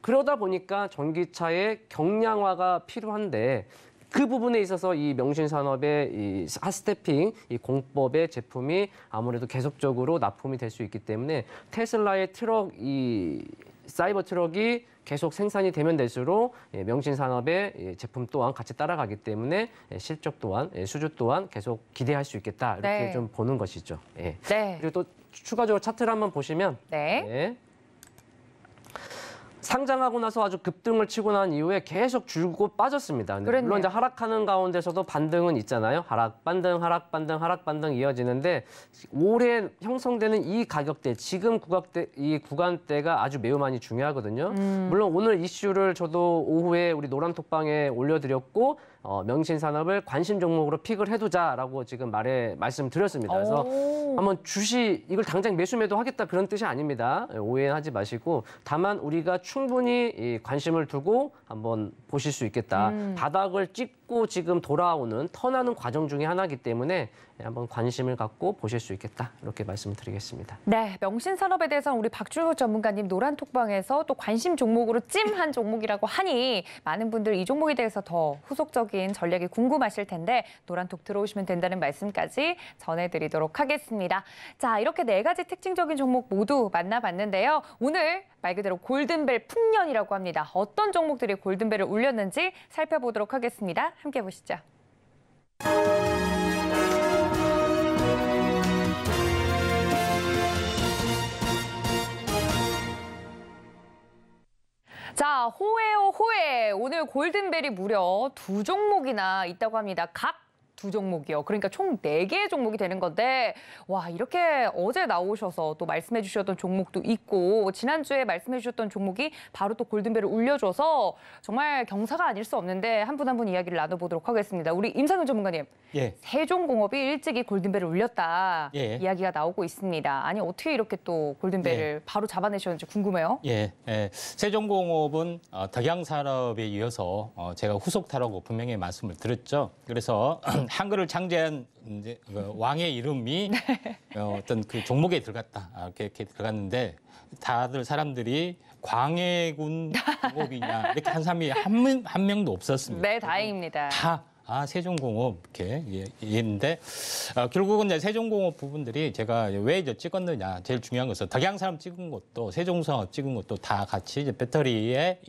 그러다 보니까 전기차의 경량화가 필요한데 그 부분에 있어서 이 명신산업의 이 핫스태핑, 이 공법의 제품이 아무래도 계속적으로 납품이 될 수 있기 때문에 테슬라의 트럭, 이 사이버 트럭이 계속 생산이 되면 될수록 명신산업의 제품 또한 같이 따라가기 때문에 실적 또한, 수주 또한 계속 기대할 수 있겠다. 이렇게 네. 좀 보는 것이죠. 예. 네. 그리고 또 추가적으로 차트를 한번 보시면 네. 네. 상장하고 나서 아주 급등을 치고 난 이후에 계속 줄고 빠졌습니다. 근데 그랬네요. 물론 이제 하락하는 가운데서도 반등은 있잖아요. 하락, 반등, 하락, 반등, 하락, 반등 이어지는데 올해 형성되는 이 가격대, 지금 이 구간대가 아주 매우 많이 중요하거든요. 물론 오늘 이슈를 저도 오후에 우리 노란톡방에 올려드렸고 명신산업을 관심 종목으로 픽을 해두자라고 지금 말씀드렸습니다. 그래서 한번 이걸 당장 매수 하겠다 그런 뜻이 아닙니다. 오해하지 마시고 다만 우리가 충분히 이 관심을 두고 한번 보실 수 있겠다. 바닥을 찍고 지금 돌아오는 턴하는 과정 중에 하나이기 때문에 한번 관심을 갖고 보실 수 있겠다 이렇게 말씀드리겠습니다. 네, 명신산업에 대해서는 우리 박준욱 전문가님 노란톡방에서 또 관심 종목으로 찜한 종목이라고 하니 많은 분들 이 종목에 대해서 더 후속적인 전략이 궁금하실 텐데 노란톡 들어오시면 된다는 말씀까지 전해드리도록 하겠습니다. 자, 이렇게 4가지 특징적인 종목 모두 만나봤는데요. 오늘 말 그대로 골든벨 풍년이라고 합니다. 어떤 종목들이 골든벨을 울렸는지 살펴보도록 하겠습니다. 함께 보시죠. 자, 호예요, 호예. 오늘 골든벨이 무려 2종목이나 있다고 합니다. 각 2종목이요. 그러니까 총 4개의 종목이 되는 건데 와, 이렇게 어제 나오셔서 또 말씀해 주셨던 종목도 있고 지난주에 말씀해 주셨던 종목이 바로 또 골든벨을 울려줘서 정말 경사가 아닐 수 없는데 한 분 한 분 이야기를 나눠보도록 하겠습니다. 우리 임상윤 전문가님. 예. 세종공업이 일찍이 골든벨을 울렸다. 예. 이야기가 나오고 있습니다. 아니, 어떻게 이렇게 또 골든벨을 바로 잡아내셨는지 궁금해요. 예, 세종공업은 덕양산업에 이어서 제가 후속타라고 분명히 말씀을 드렸죠. 그래서 한글을 창제한 이제 왕의 이름이 어떤 그 종목에 들어갔다 이렇게 들어갔는데 다들 사람들이 광해군 공업이냐 이렇게 한 사람이 한 명도 없었습니다. 네, 다행입니다. 다 세종공업 이렇게 얘기했는데 결국은 이제 세종공업 부분들이 제가 왜 이제 찍었느냐 제일 중요한 것은 덕양산업 찍은 것도 세종산업 찍은 것도 다 같이 이제 배터리의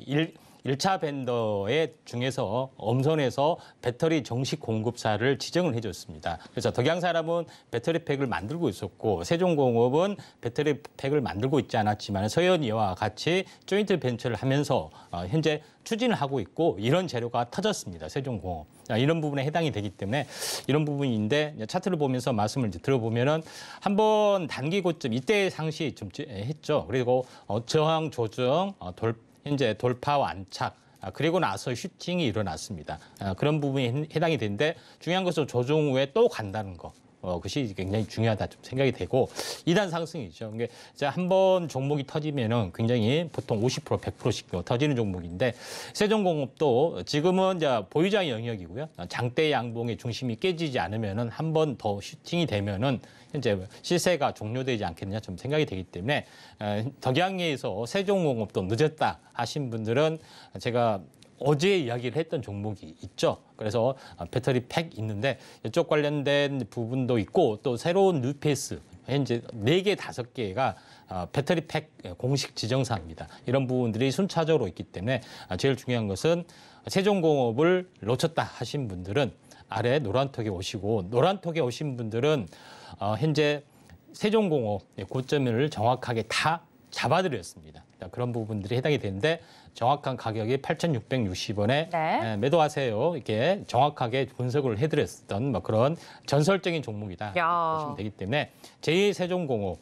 1차 벤더의 중에서 엄선해서 배터리 정식 공급사를 지정을 해줬습니다. 그래서 덕양산업은 배터리팩을 만들고 있었고 세종공업은 배터리팩을 만들고 있지 않았지만 서현이와 같이 조인트 벤처를 하면서 현재 추진을 하고 있고 이런 재료가 터졌습니다. 세종공업. 이런 부분에 해당이 되기 때문에 이런 부분인데 차트를 보면서 말씀을 이제 들어보면은 한번 단기 고점 이때 상시 좀 했죠. 그리고 저항 조정 현재 돌파 완착 그리고 나서 슈팅이 일어났습니다. 그런 부분이 해당이 되는데 중요한 것은 조정 후에 또 간다는 거. 그것이 굉장히 중요하다 좀 생각이 되고 2단 상승이죠. 이게 한번 종목이 터지면은 굉장히 보통 50% 100%씩 터지는 종목인데 세종공업도 지금은 이제 보유자 영역이고요. 장대 양봉의 중심이 깨지지 않으면은 한 번 더 슈팅이 되면은 현재 시세가 종료되지 않겠느냐 좀 생각이 되기 때문에 덕양에서 세종공업도 늦었다 하신 분들은 제가 어제 이야기를 했던 종목이 있죠. 그래서 배터리 팩 있는데 이쪽 관련된 부분도 있고 또 새로운 뉴페이스 현재 4개, 5개가 배터리 팩 공식 지정사입니다. 이런 부분들이 순차적으로 있기 때문에 제일 중요한 것은 세종공업을 놓쳤다 하신 분들은 아래 노란톡에 오시고 노란톡에 오신 분들은 현재 세종공업 고점을 정확하게 다 잡아드렸습니다. 그런 부분들이 해당이 되는데 정확한 가격이 8,660원에 네. 매도하세요. 이렇게 정확하게 분석을 해드렸던 그런 전설적인 종목이다 야. 보시면 되기 때문에 제2세종공업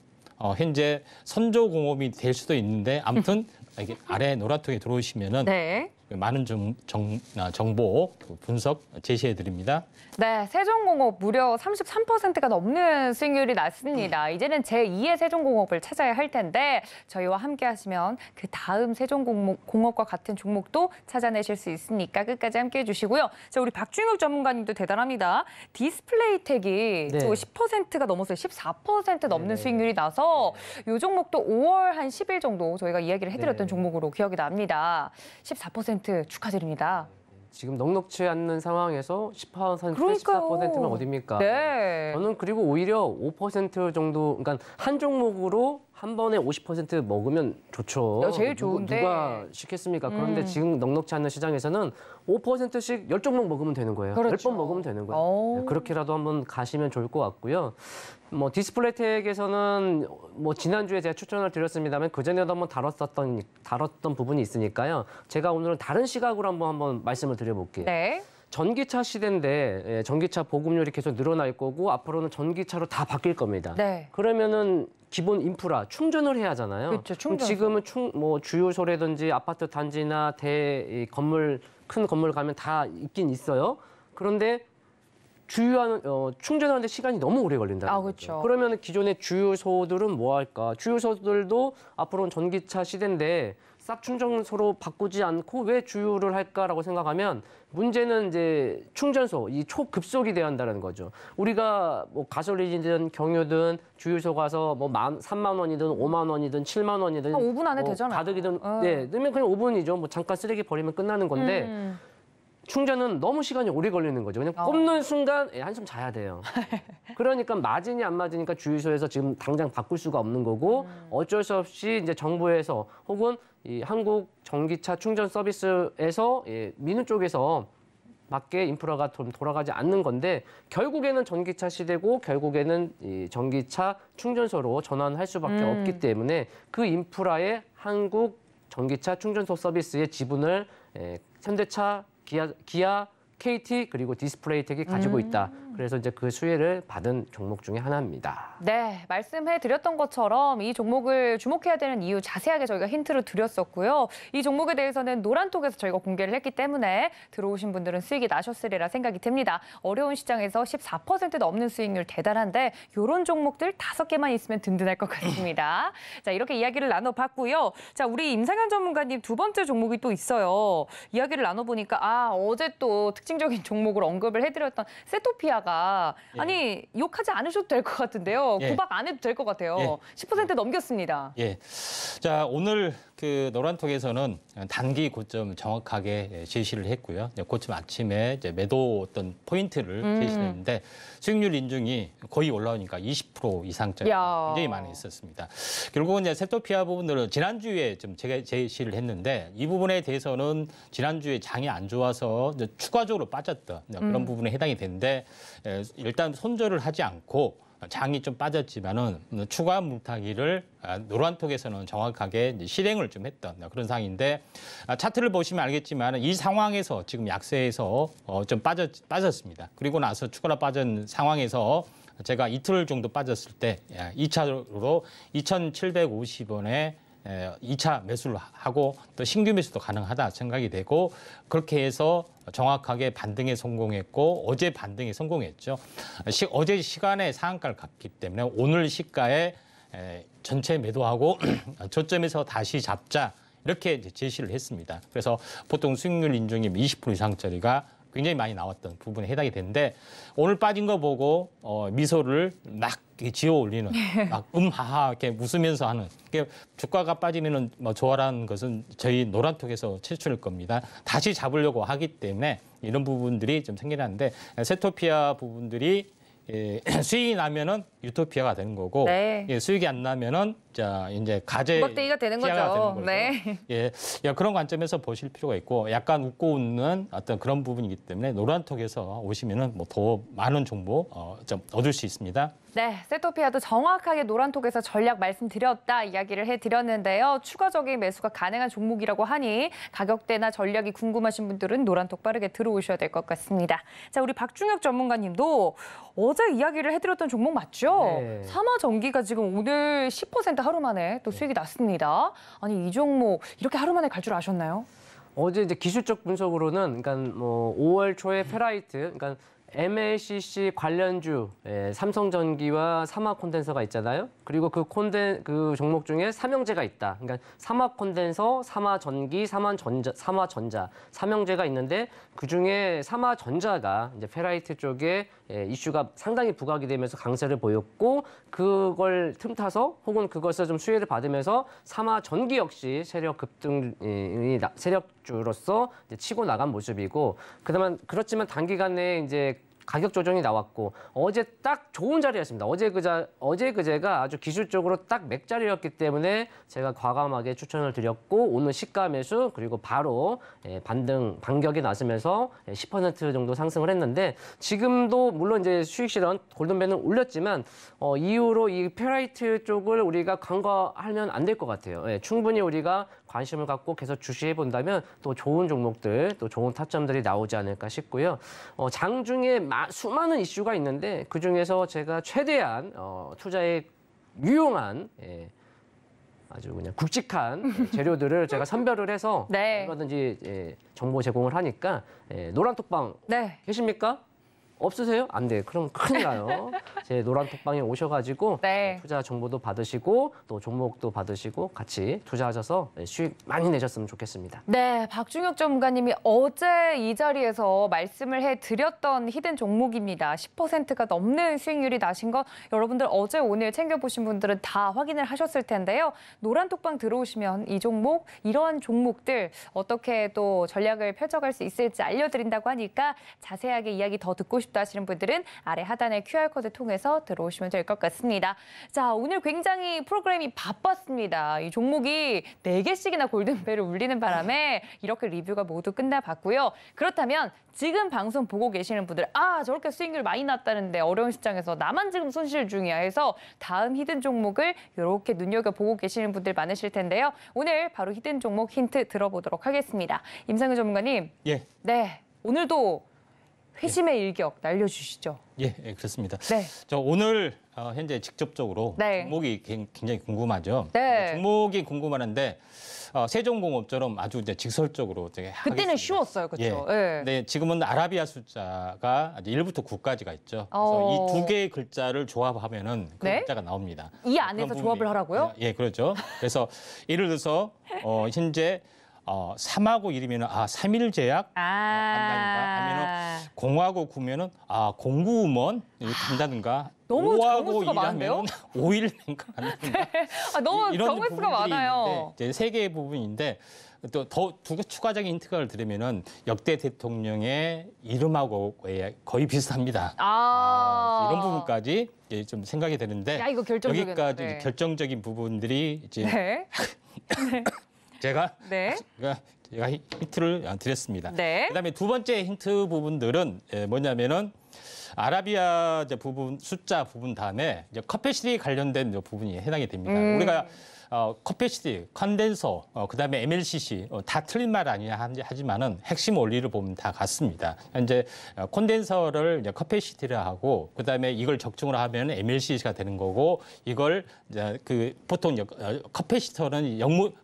현재 선조공업이 될 수도 있는데 아무튼 이게 아래 노란통에 들어오시면은 네. 많은 정보 분석 제시해 드립니다. 네, 세종공업 무려 33%가 넘는 수익률이 났습니다. 이제는 제2의 세종공업을 찾아야 할 텐데 저희와 함께 하시면 그 다음 세종공업과 같은 종목도 찾아내실 수 있으니까 끝까지 함께 해주시고요. 자, 우리 박준욱 전문가님도 대단합니다. 디스플레이텍이 네. 또 10%가 넘었어요. 14% 넘는 네. 수익률이 나서 이 종목도 5월 한 10일 정도 저희가 이야기를 해드렸던 네. 종목으로 기억이 납니다. 14% 축하드립니다. 지금 넉넉치 않는 상황에서 18%, 그러니까요. 14%면 어딥니까? 네. 저는 그리고 오히려 5% 정도, 그러니까 한 종목으로 한 번에 50% 먹으면 좋죠. 야, 제일 좋은데. 누가 시켰습니까? 그런데 지금 넉넉치 않는 시장에서는 5%씩 10종목 먹으면 되는 거예요. 그렇죠. 10번 먹으면 되는 거예요. 오. 네, 그렇게라도 한번 가시면 좋을 것 같고요. 디스플레이텍에서는 지난주에 제가 추천을 드렸습니다만 그전에도 한번 다뤘던 부분이 있으니까요. 제가 오늘은 다른 시각으로 한번 말씀을 드려볼게요. 네. 전기차 시대인데 전기차 보급률이 계속 늘어날 거고 앞으로는 전기차로 다 바뀔 겁니다. 네. 그러면은 기본 인프라 충전을 해야 하잖아요. 그렇죠, 그럼 지금은 주유소라든지 아파트 단지나 큰 건물 가면 다 있긴 있어요. 그런데 충전하는데 시간이 너무 오래 걸린다. 아, 그렇죠. 그러면 기존의 주유소들은 뭐 할까? 주유소들도 앞으로는 전기차 시대인데 싹 충전소로 바꾸지 않고 왜 주유를 할까라고 생각하면 문제는 이제 충전소, 이 초급속이 돼야 한다는 거죠. 우리가 뭐 가솔린이든 경유든 주유소 가서 뭐 3만 원이든 5만 원이든 7만 원이든 5분 안에 뭐 되잖아요. 가득이든 네, 넣으면 그냥 5분이죠. 뭐 잠깐 쓰레기 버리면 끝나는 건데 충전은 너무 시간이 오래 걸리는 거죠. 그냥 꼽는 순간 한숨 자야 돼요. 그러니까 맞으니 안 맞으니까 주유소에서 지금 당장 바꿀 수가 없는 거고 어쩔 수 없이 이제 정부에서 혹은 이 한국 전기차 충전 서비스에서 미는 쪽에서 맞게 인프라가 좀 돌아가지 않는 건데 결국에는 전기차 시대고 결국에는 이 전기차 충전소로 전환할 수밖에 없기 때문에 그 인프라에 한국 전기차 충전소 서비스의 지분을 현대차, 기아, KT 그리고 디스플레이텍이 가지고 있다. 그래서 이제 그 수혜를 받은 종목 중에 하나입니다. 네, 말씀해드렸던 것처럼 이 종목을 주목해야 되는 이유 자세하게 저희가 힌트를 드렸었고요. 이 종목에 대해서는 노란톡에서 저희가 공개를 했기 때문에 들어오신 분들은 수익이 나셨으리라 생각이 듭니다. 어려운 시장에서 14% 넘는 수익률 대단한데 이런 종목들 5개만 있으면 든든할 것 같습니다. 자, 이렇게 이야기를 나눠봤고요. 자, 우리 임상현 전문가님 두 번째 종목이 또 있어요. 이야기를 나눠보니까 어제 또 특징적인 종목을 언급을 해드렸던 세토피아가 아니 욕하지 않으셔도 될 것 같은데요. 구박 안 해도 될 것 같아요. 10% 넘겼습니다. 자, 오늘 그 노란톡에서는 단기 고점 정확하게 제시를 했고요. 고점 아침에 이제 매도 어떤 포인트를 제시했는데 수익률 인증이 거의 올라오니까 20% 이상짜리 굉장히 많이 있었습니다. 결국은 이제 세토피아 부분들은 지난주에 좀 제가 제시를 했는데 이 부분에 대해서는 지난주에 장이 안 좋아서 이제 추가적으로 빠졌던 그런 부분에 해당이 되는데 일단 손절을 하지 않고 장이 좀 빠졌지만은 추가 물타기를 노란톡에서는 정확하게 실행을 좀 했던 그런 상황인데 차트를 보시면 알겠지만 이 상황에서 지금 약세에서 좀 빠졌습니다. 그리고 나서 추가로 빠진 상황에서 제가 이틀 정도 빠졌을 때 2차로 2,750원에 2차 매수를 하고 또 신규 매수도 가능하다 생각이 되고 그렇게 해서 정확하게 반등에 성공했고 어제 반등에 성공했죠. 어제 시간에 상한가를 갔기 때문에 오늘 시가에 전체 매도하고 저점에서 다시 잡자 이렇게 제시를 했습니다. 그래서 보통 수익률 인증이 20% 이상짜리가 굉장히 많이 나왔던 부분에 해당이 되는데 오늘 빠진 거 보고 미소를 막 지어 올리는 막 하하 이렇게 웃으면서 하는 주가가 빠지면은 뭐 좋아라는 것은 저희 노란톡에서 최초일 겁니다. 다시 잡으려고 하기 때문에 이런 부분들이 좀 생겨나는데 세토피아 부분들이 수익이 나면은 유토피아가 되는 거고 수익이 안 나면은 자 이제 가제 막대기가 되는 거죠. 네. 그런 관점에서 보실 필요가 있고 약간 웃고 웃는 어떤 그런 부분이기 때문에 노란톡에서 오시면은 뭐 더 많은 정보 좀 얻을 수 있습니다. 네, 세토피아도 정확하게 노란톡에서 전략 말씀드렸다 이야기를 해드렸는데요. 추가적인 매수가 가능한 종목이라고 하니 가격대나 전략이 궁금하신 분들은 노란톡 빠르게 들어오셔야 될 것 같습니다. 자, 우리 박중혁 전문가님도 어제 이야기를 해드렸던 종목 맞죠? 네. 삼화전기가 지금 오늘 10% 하루 만에 또 수익이 났습니다. 아니 이 종목 이렇게 하루 만에 갈 줄 아셨나요? 어제 이제 기술적 분석으로는 그러니까 뭐 5월 초에 페라이트 그러니까 MLCC 관련주 삼성전기와 삼화 콘덴서가 있잖아요. 그리고 그 종목 중에 삼형제가 있다. 그러니까 삼화 콘덴서, 삼화전기, 삼화전자 삼형제가 있는데 그 중에 삼화전자가 이제 페라이트 쪽에 이슈가 상당히 부각이 되면서 강세를 보였고 그걸 틈타서 혹은 그것을 좀 수혜를 받으면서 삼화전기 역시 세력 급등이 세력주로서 이제 치고 나간 모습이고 그렇지만 단기간에 이제 가격 조정이 나왔고 어제 딱 좋은 자리였습니다. 어제 그제가 아주 기술적으로 딱 맥자리였기 때문에 제가 과감하게 추천을 드렸고 오늘 시가 매수 그리고 바로 반격이 나서면서 10% 정도 상승을 했는데 지금도 물론 이제 수익 실현 골든벨은 울렸지만 이후로 이 페라이트 쪽을 우리가 간과하면 안 될 것 같아요. 충분히 우리가 관심을 갖고 계속 주시해 본다면 또 좋은 종목들, 또 좋은 타점들이 나오지 않을까 싶고요. 장중에 수많은 이슈가 있는데 그 중에서 제가 최대한 투자에 유용한 아주 그냥 굵직한 재료들을 제가 선별을 해서 얼마든지 정보 제공을 하니까 노란톡방 계십니까? 없으세요? 안 돼. 그럼 큰일 나요. 제 노란톡방에 오셔가지고 네. 투자 정보도 받으시고 또 종목도 받으시고 같이 투자하셔서 수익 많이 내셨으면 좋겠습니다. 네, 박중혁 전문가님이 어제 이 자리에서 말씀을 해드렸던 히든 종목입니다. 10%가 넘는 수익률이 나신 거 여러분들 어제 오늘 챙겨보신 분들은 다 확인을 하셨을 텐데요. 노란톡방 들어오시면 이 종목, 이러한 종목들 어떻게 또 전략을 펼쳐갈 수 있을지 알려드린다고 하니까 자세하게 이야기 더 듣고 싶다 하시는 분들은 아래 하단의 QR코드 통해서 들어오시면 될 것 같습니다. 자, 오늘 굉장히 프로그램이 바빴습니다. 이 종목이 4개씩이나 골든벨을 울리는 바람에 이렇게 리뷰가 모두 끝나봤고요. 그렇다면 지금 방송 보고 계시는 분들, 아, 저렇게 수익률 많이 났다는데 어려운 시장에서 나만 지금 손실 중이야 해서 다음 히든 종목을 이렇게 눈여겨보고 계시는 분들 많으실 텐데요. 오늘 바로 히든 종목 힌트 들어보도록 하겠습니다. 임상근 전문가님. 예. 네, 오늘도 회심의 일격 날려주시죠. 예, 그렇습니다. 네. 저 오늘 현재 직접적으로 네. 종목이 굉장히 궁금하죠. 네. 종목이 궁금한데 세종공업처럼 아주 이제 직설적으로 되게 그때는 하겠습니다. 쉬웠어요, 그렇죠? 예. 네. 근데 지금은 아라비아 숫자가 이제 1부터 9까지가 있죠. 그래서 어. 이 두 개의 글자를 조합하면은 그 네? 글자가 나옵니다. 이 안에서 그런 조합을 부분이- 하라고요? 예, 그렇죠. 그래서 예를 들어서 현재 3하고 1이면은 3일제약 한다든가 아니면 0하고 9면은 공구음원 이렇게 한다든가 너무 5하고 정보수가 많은데요? 1하면 5일 한다든가 너무 이런 정말 수가 부분들이 많아요. 있는데 이제 세 개의 부분인데 또 더 두 개 추가적인 힌트를 드리면은 역대 대통령의 이름하고 거의 비슷합니다. 이런 부분까지 이제 좀 생각이 되는데 야, 이거 결정적인. 여기까지 네. 결정적인 부분들이 이제 네. 제가 네. 제가 힌트를 드렸습니다. 네. 그다음에 두 번째 힌트 부분들은 뭐냐면은 아라비아 이제 부분 숫자 부분 다음에 이제 커패시티 관련된 부분이 해당이 됩니다. 우리가 커패시티, 컨덴서, 그다음에 MLCC 다 틀린 말 아니냐 하지만은 핵심 원리를 보면 다 같습니다. 이제 콘덴서를 이제 커패시티를 하고 그다음에 이걸 적중을 하면 MLCC가 되는 거고 이걸 이제 보통 커패시터는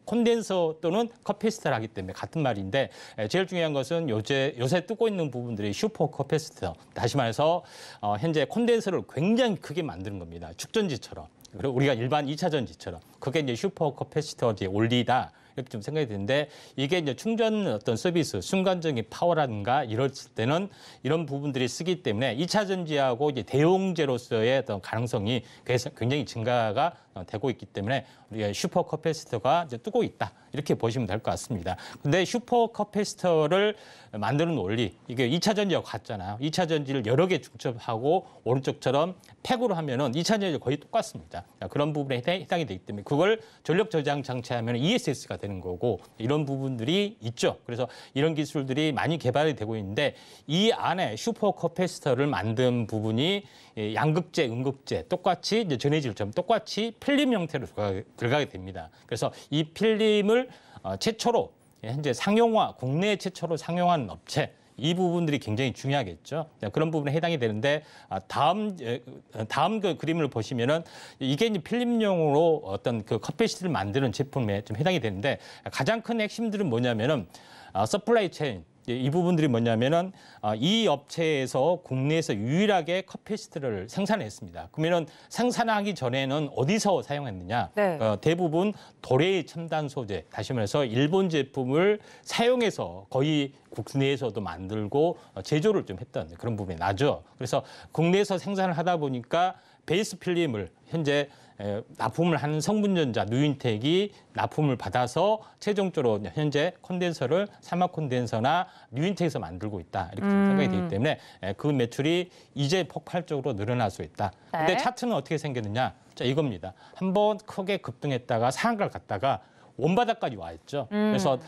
콘덴서 또는 커패시터를 하기 때문에 같은 말인데 제일 중요한 것은 요새 뜨고 있는 부분들이 슈퍼 커패시터. 다시 말해서 현재 콘덴서를 굉장히 크게 만드는 겁니다. 축전지처럼. 그리고 우리가 일반 2차 전지처럼 그게 이제 슈퍼 커패시터에 올리다 이렇게 좀 생각이 드는데 이게 이제 충전 어떤 서비스, 순간적인 파워라든가 이럴 때는 이런 부분들이 쓰기 때문에 2차 전지하고 이제 대용제로서의 어떤 가능성이 굉장히 증가가 되고 있기 때문에 우리가 슈퍼 커패시터가 이제 뜨고 있다 이렇게 보시면 될 것 같습니다. 근데 슈퍼 커패시터를 만드는 원리 이게 2차 전지와 같잖아요. 2차 전지를 여러 개 중첩하고 오른쪽처럼 팩으로 하면은 2차 전지와 거의 똑같습니다. 그런 부분에 해당이 되기 때문에 그걸 전력 저장 장치하면 ESS가 되는 거고 이런 부분들이 있죠. 그래서 이런 기술들이 많이 개발이 되고 있는데 이 안에 슈퍼 커패시터를 만든 부분이 양극재, 음극재 똑같이 이제 전해질처럼 똑같이 필름 형태로 들어가게 됩니다. 그래서 이 필름을 최초로 현재 국내 최초로 상용하는 업체 이 부분들이 굉장히 중요하겠죠. 그런 부분에 해당이 되는데 다음 그 그림을 보시면은 이게 이제 필름용으로 어떤 그 커패시티를 만드는 제품에 좀 해당이 되는데 가장 큰 핵심들은 뭐냐면은 서플라이 체인 이 부분들이 뭐냐면은 이 업체에서 국내에서 유일하게 커패시티를 생산했습니다. 그러면은 생산하기 전에는 어디서 사용했느냐? 네. 대부분 도레이 첨단 소재, 다시 말해서 일본 제품을 사용해서 거의 국내에서도 만들고 제조를 좀 했던 그런 부분이 나죠. 그래서 국내에서 생산을 하다 보니까 베이스 필름을 현재 납품을 하는 성분전자 뉴인텍이 납품을 받아서 최종적으로 현재 콘덴서를 사막 콘덴서나 뉴인텍에서 만들고 있다 이렇게 생각이 되기 때문에 그 매출이 이제 폭발적으로 늘어날 수 있다. 근데 네. 차트는 어떻게 생겼느냐? 자 이겁니다. 한번 크게 급등했다가 상한가를 갔다가 원바닥까지 와 있죠. 그래서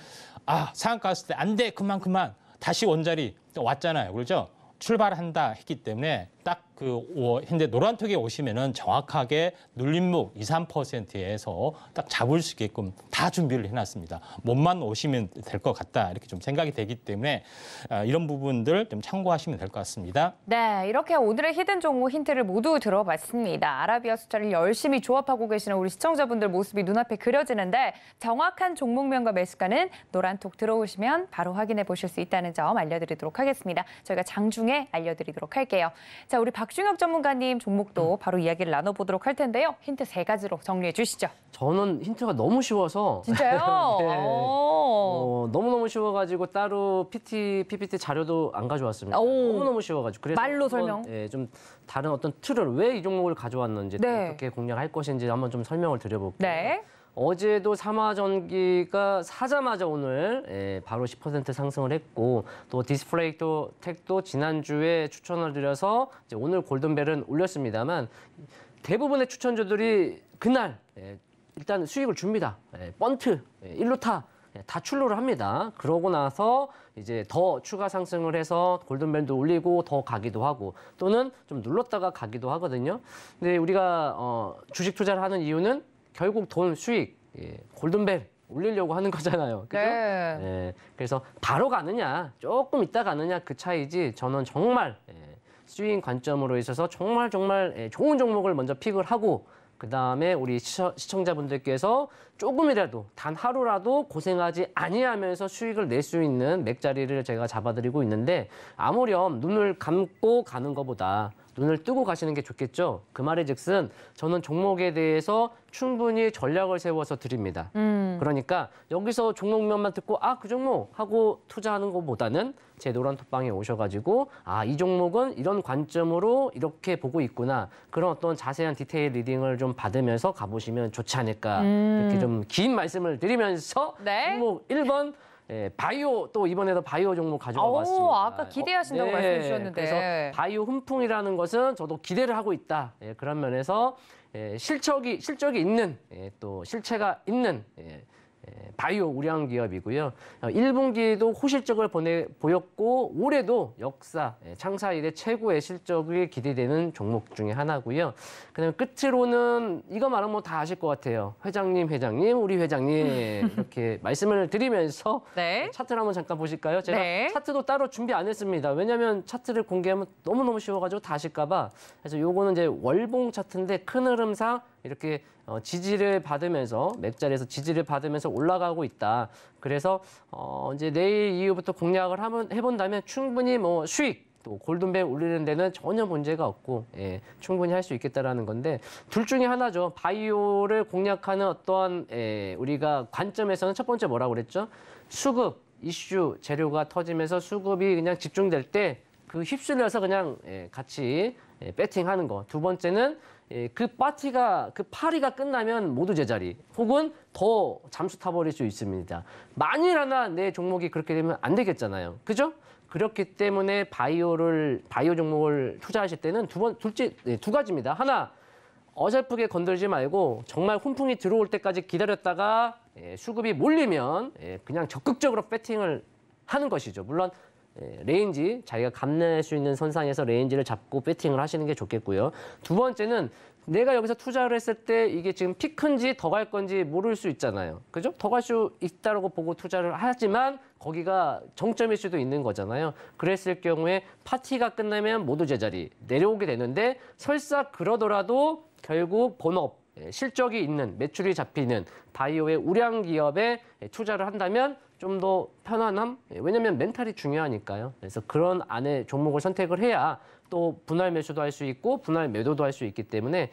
상한가 갔을 때 안 돼 그만 다시 원자리 또 왔잖아요. 그렇죠? 출발한다 했기 때문에 딱 현재 노란톡에 오시면은 정확하게 눌림목 2, 3%에서 딱 잡을 수 있게끔 다 준비를 해놨습니다. 몸만 오시면 될 것 같다 이렇게 좀 생각이 되기 때문에 이런 부분들 좀 참고하시면 될 것 같습니다. 네, 이렇게 오늘의 히든 종목 힌트를 모두 들어봤습니다. 아라비아 숫자를 열심히 조합하고 계시는 우리 시청자분들 모습이 눈앞에 그려지는데 정확한 종목명과 매수가는 노란톡 들어오시면 바로 확인해 보실 수 있다는 점 알려드리도록 하겠습니다. 저희가 장중에 알려드리도록 할게요. 자, 우리 박중혁 전문가님 종목도 바로 이야기를 나눠보도록 할 텐데요. 힌트 3가지로 정리해 주시죠. 저는 힌트가 너무 쉬워서 진짜요? 네. 오. 너무너무 쉬워가지고 따로 PPT 자료도 안 가져왔습니다. 오. 너무너무 쉬워가지고. 그래서 말로 한번, 설명? 예, 좀 다른 어떤 틀을 왜 이 종목을 가져왔는지 또 네. 어떻게 공략할 것인지 한번 좀 설명을 드려볼게요. 네. 어제도 삼화전기가 사자마자 오늘 바로 10% 상승을 했고 또 디스플레이 텍도 지난주에 추천을 드려서 이제 오늘 골든벨은 올렸습니다만 대부분의 추천주들이 그날 일단 수익을 줍니다. 번트, 1루타 다 출루를 합니다. 그러고 나서 이제 더 추가 상승을 해서 골든벨도 올리고 더 가기도 하고 또는 좀 눌렀다가 가기도 하거든요. 근데 우리가 주식 투자를 하는 이유는 결국 돈 수익, 골든벨 올리려고 하는 거잖아요. 그죠? 네. 예, 그래서 바로 가느냐, 조금 있다 가느냐 그 차이지 저는 정말 스윙 관점으로 있어서 정말 좋은 종목을 먼저 픽을 하고 그다음에 우리 시청자분들께서 조금이라도 단 하루라도 고생하지 아니하면서 수익을 낼 수 있는 맥자리를 제가 잡아드리고 있는데 아무렴 눈을 감고 가는 것보다 눈을 뜨고 가시는 게 좋겠죠. 그 말인즉슨 저는 종목에 대해서 충분히 전략을 세워서 드립니다. 그러니까 여기서 종목명만 듣고 그 종목 하고 투자하는 것보다는 제 노란톡방에 오셔가지고 이 종목은 이런 관점으로 이렇게 보고 있구나. 그런 어떤 자세한 디테일 리딩을 좀 받으면서 가보시면 좋지 않을까. 이렇게 좀 긴 말씀을 드리면서 네. 종목 1번 바이오 또 이번에도 바이오 종목 가져와 봤습니다. 아까 기대하신다고 말씀해 주셨는데. 그래서 바이오 훈풍이라는 것은 저도 기대를 하고 있다. 그런 면에서 실적이 있는 또 실체가 있는 바이오 우량 기업이고요. 1분기도 호실적을 보였고 올해도 역사 창사 이래 최고의 실적이 기대되는 종목 중에 하나고요. 그다음에 끝으로는 이거 말하면 뭐 다 아실 것 같아요. 회장님, 우리 회장님 이렇게 말씀을 드리면서 네. 차트를 한번 잠깐 보실까요? 제가 네. 차트도 따로 준비 안 했습니다. 왜냐하면 차트를 공개하면 너무너무 쉬워가지고 다 아실까 봐. 그래서 요거는 이제 월봉 차트인데 큰 흐름상 이렇게 지지를 받으면서 맥자리에서 지지를 받으면서 올라가고 있다. 그래서 이제 내일 이후부터 공략을 해본다면 충분히 뭐 수익 또 골든벨 올리는 데는 전혀 문제가 없고 충분히 할 수 있겠다라는 건데 둘 중에 하나죠. 바이오를 공략하는 어떠한 우리가 관점에서는 첫 번째 뭐라고 그랬죠? 수급 이슈 재료가 터지면서 수급이 그냥 집중될 때 그 휩쓸려서 그냥 같이 배팅하는 거. 두 번째는 그 파리가 끝나면 모두 제자리 혹은 더 잠수 타버릴 수 있습니다. 만일 하나 내 종목이 그렇게 되면 안 되겠잖아요. 그죠? 그렇기 때문에 바이오 종목을 투자하실 때는 두 가지입니다. 하나, 어설프게 건들지 말고 정말 훈풍이 들어올 때까지 기다렸다가 수급이 몰리면 그냥 적극적으로 배팅을 하는 것이죠. 물론 레인지, 자기가 감내할 수 있는 선상에서 레인지를 잡고 배팅을 하시는 게 좋겠고요. 두 번째는 내가 여기서 투자를 했을 때 이게 지금 피크인지 더 갈 건지 모를 수 있잖아요. 그죠? 더 갈 수 있다고 보고 투자를 하지만 거기가 정점일 수도 있는 거잖아요. 그랬을 경우에 파티가 끝나면 모두 제자리 내려오게 되는데 설사 그러더라도 결국 본업, 실적이 있는 매출이 잡히는 바이오의 우량 기업에 투자를 한다면 좀 더 편안함? 왜냐하면 멘탈이 중요하니까요. 그래서 그런 안에 종목을 선택을 해야 또 분할 매수도 할 수 있고 분할 매도도 할 수 있기 때문에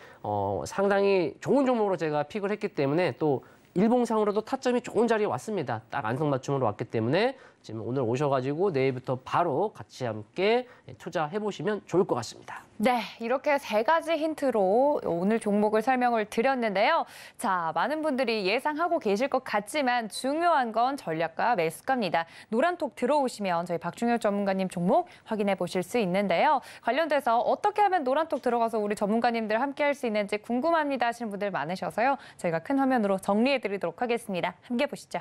상당히 좋은 종목으로 제가 픽을 했기 때문에 또 일봉상으로도 타점이 좋은 자리에 왔습니다. 딱 안성맞춤으로 왔기 때문에 지금 오늘 오셔가지고 내일부터 바로 같이 함께 투자해보시면 좋을 것 같습니다. 네, 이렇게 3가지 힌트로 오늘 종목을 설명을 드렸는데요. 자, 많은 분들이 예상하고 계실 것 같지만 중요한 건 전략과 매수가입니다. 노란톡 들어오시면 저희 박중혁 전문가님 종목 확인해 보실 수 있는데요. 관련돼서 어떻게 하면 노란톡 들어가서 우리 전문가님들 함께 할 수 있는지 궁금합니다 하시는 분들 많으셔서요. 저희가 큰 화면으로 정리해 드리도록 하겠습니다. 함께 보시죠.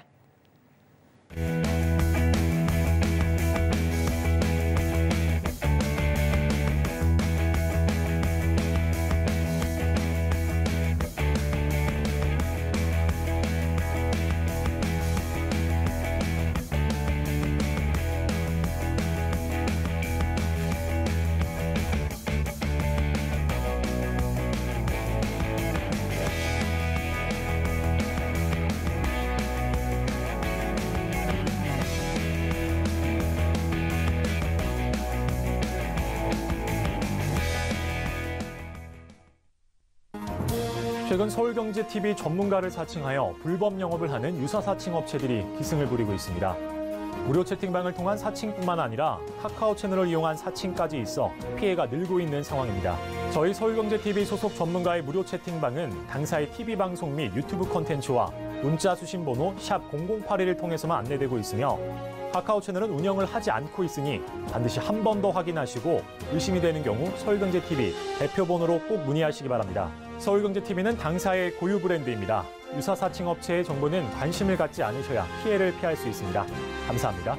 최근 서울경제TV 전문가를 사칭하여 불법 영업을 하는 유사 사칭 업체들이 기승을 부리고 있습니다. 무료 채팅방을 통한 사칭뿐만 아니라 카카오 채널을 이용한 사칭까지 있어 피해가 늘고 있는 상황입니다. 저희 서울경제TV 소속 전문가의 무료 채팅방은 당사의 TV방송 및 유튜브 콘텐츠와 문자 수신 번호 샵 0081을 통해서만 안내되고 있으며 카카오 채널은 운영을 하지 않고 있으니 반드시 한 번 더 확인하시고 의심이 되는 경우 서울경제TV 대표번호로 꼭 문의하시기 바랍니다. 서울경제TV는 당사의 고유 브랜드입니다. 유사 사칭 업체의 정보는 관심을 갖지 않으셔야 피해를 피할 수 있습니다. 감사합니다.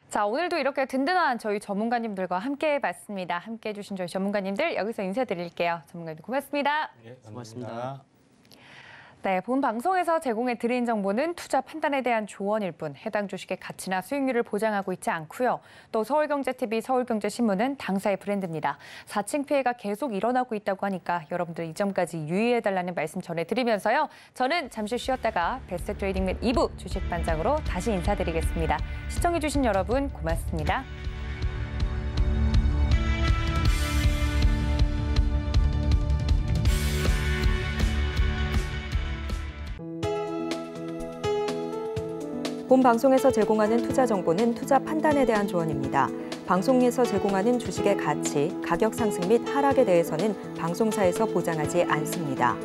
자, 오늘도 이렇게 든든한 저희 전문가님들과 함께 해봤습니다. 함께 해주신 저희 전문가님들 여기서 인사드릴게요. 전문가님 고맙습니다. 네, 고맙습니다. 네, 본 방송에서 제공해드린 정보는 투자 판단에 대한 조언일 뿐 해당 주식의 가치나 수익률을 보장하고 있지 않고요. 또 서울경제TV, 서울경제신문은 당사의 브랜드입니다. 사칭 피해가 계속 일어나고 있다고 하니까 여러분들 이 점까지 유의해달라는 말씀 전해드리면서요. 저는 잠시 쉬었다가 베스트 트레이딩 및 2부 주식 반장으로 다시 인사드리겠습니다. 시청해주신 여러분 고맙습니다. 본 방송에서 제공하는 투자 정보는 투자 판단에 대한 조언입니다. 방송에서 제공하는 주식의 가치, 가격 상승 및 하락에 대해서는 방송사에서 보장하지 않습니다.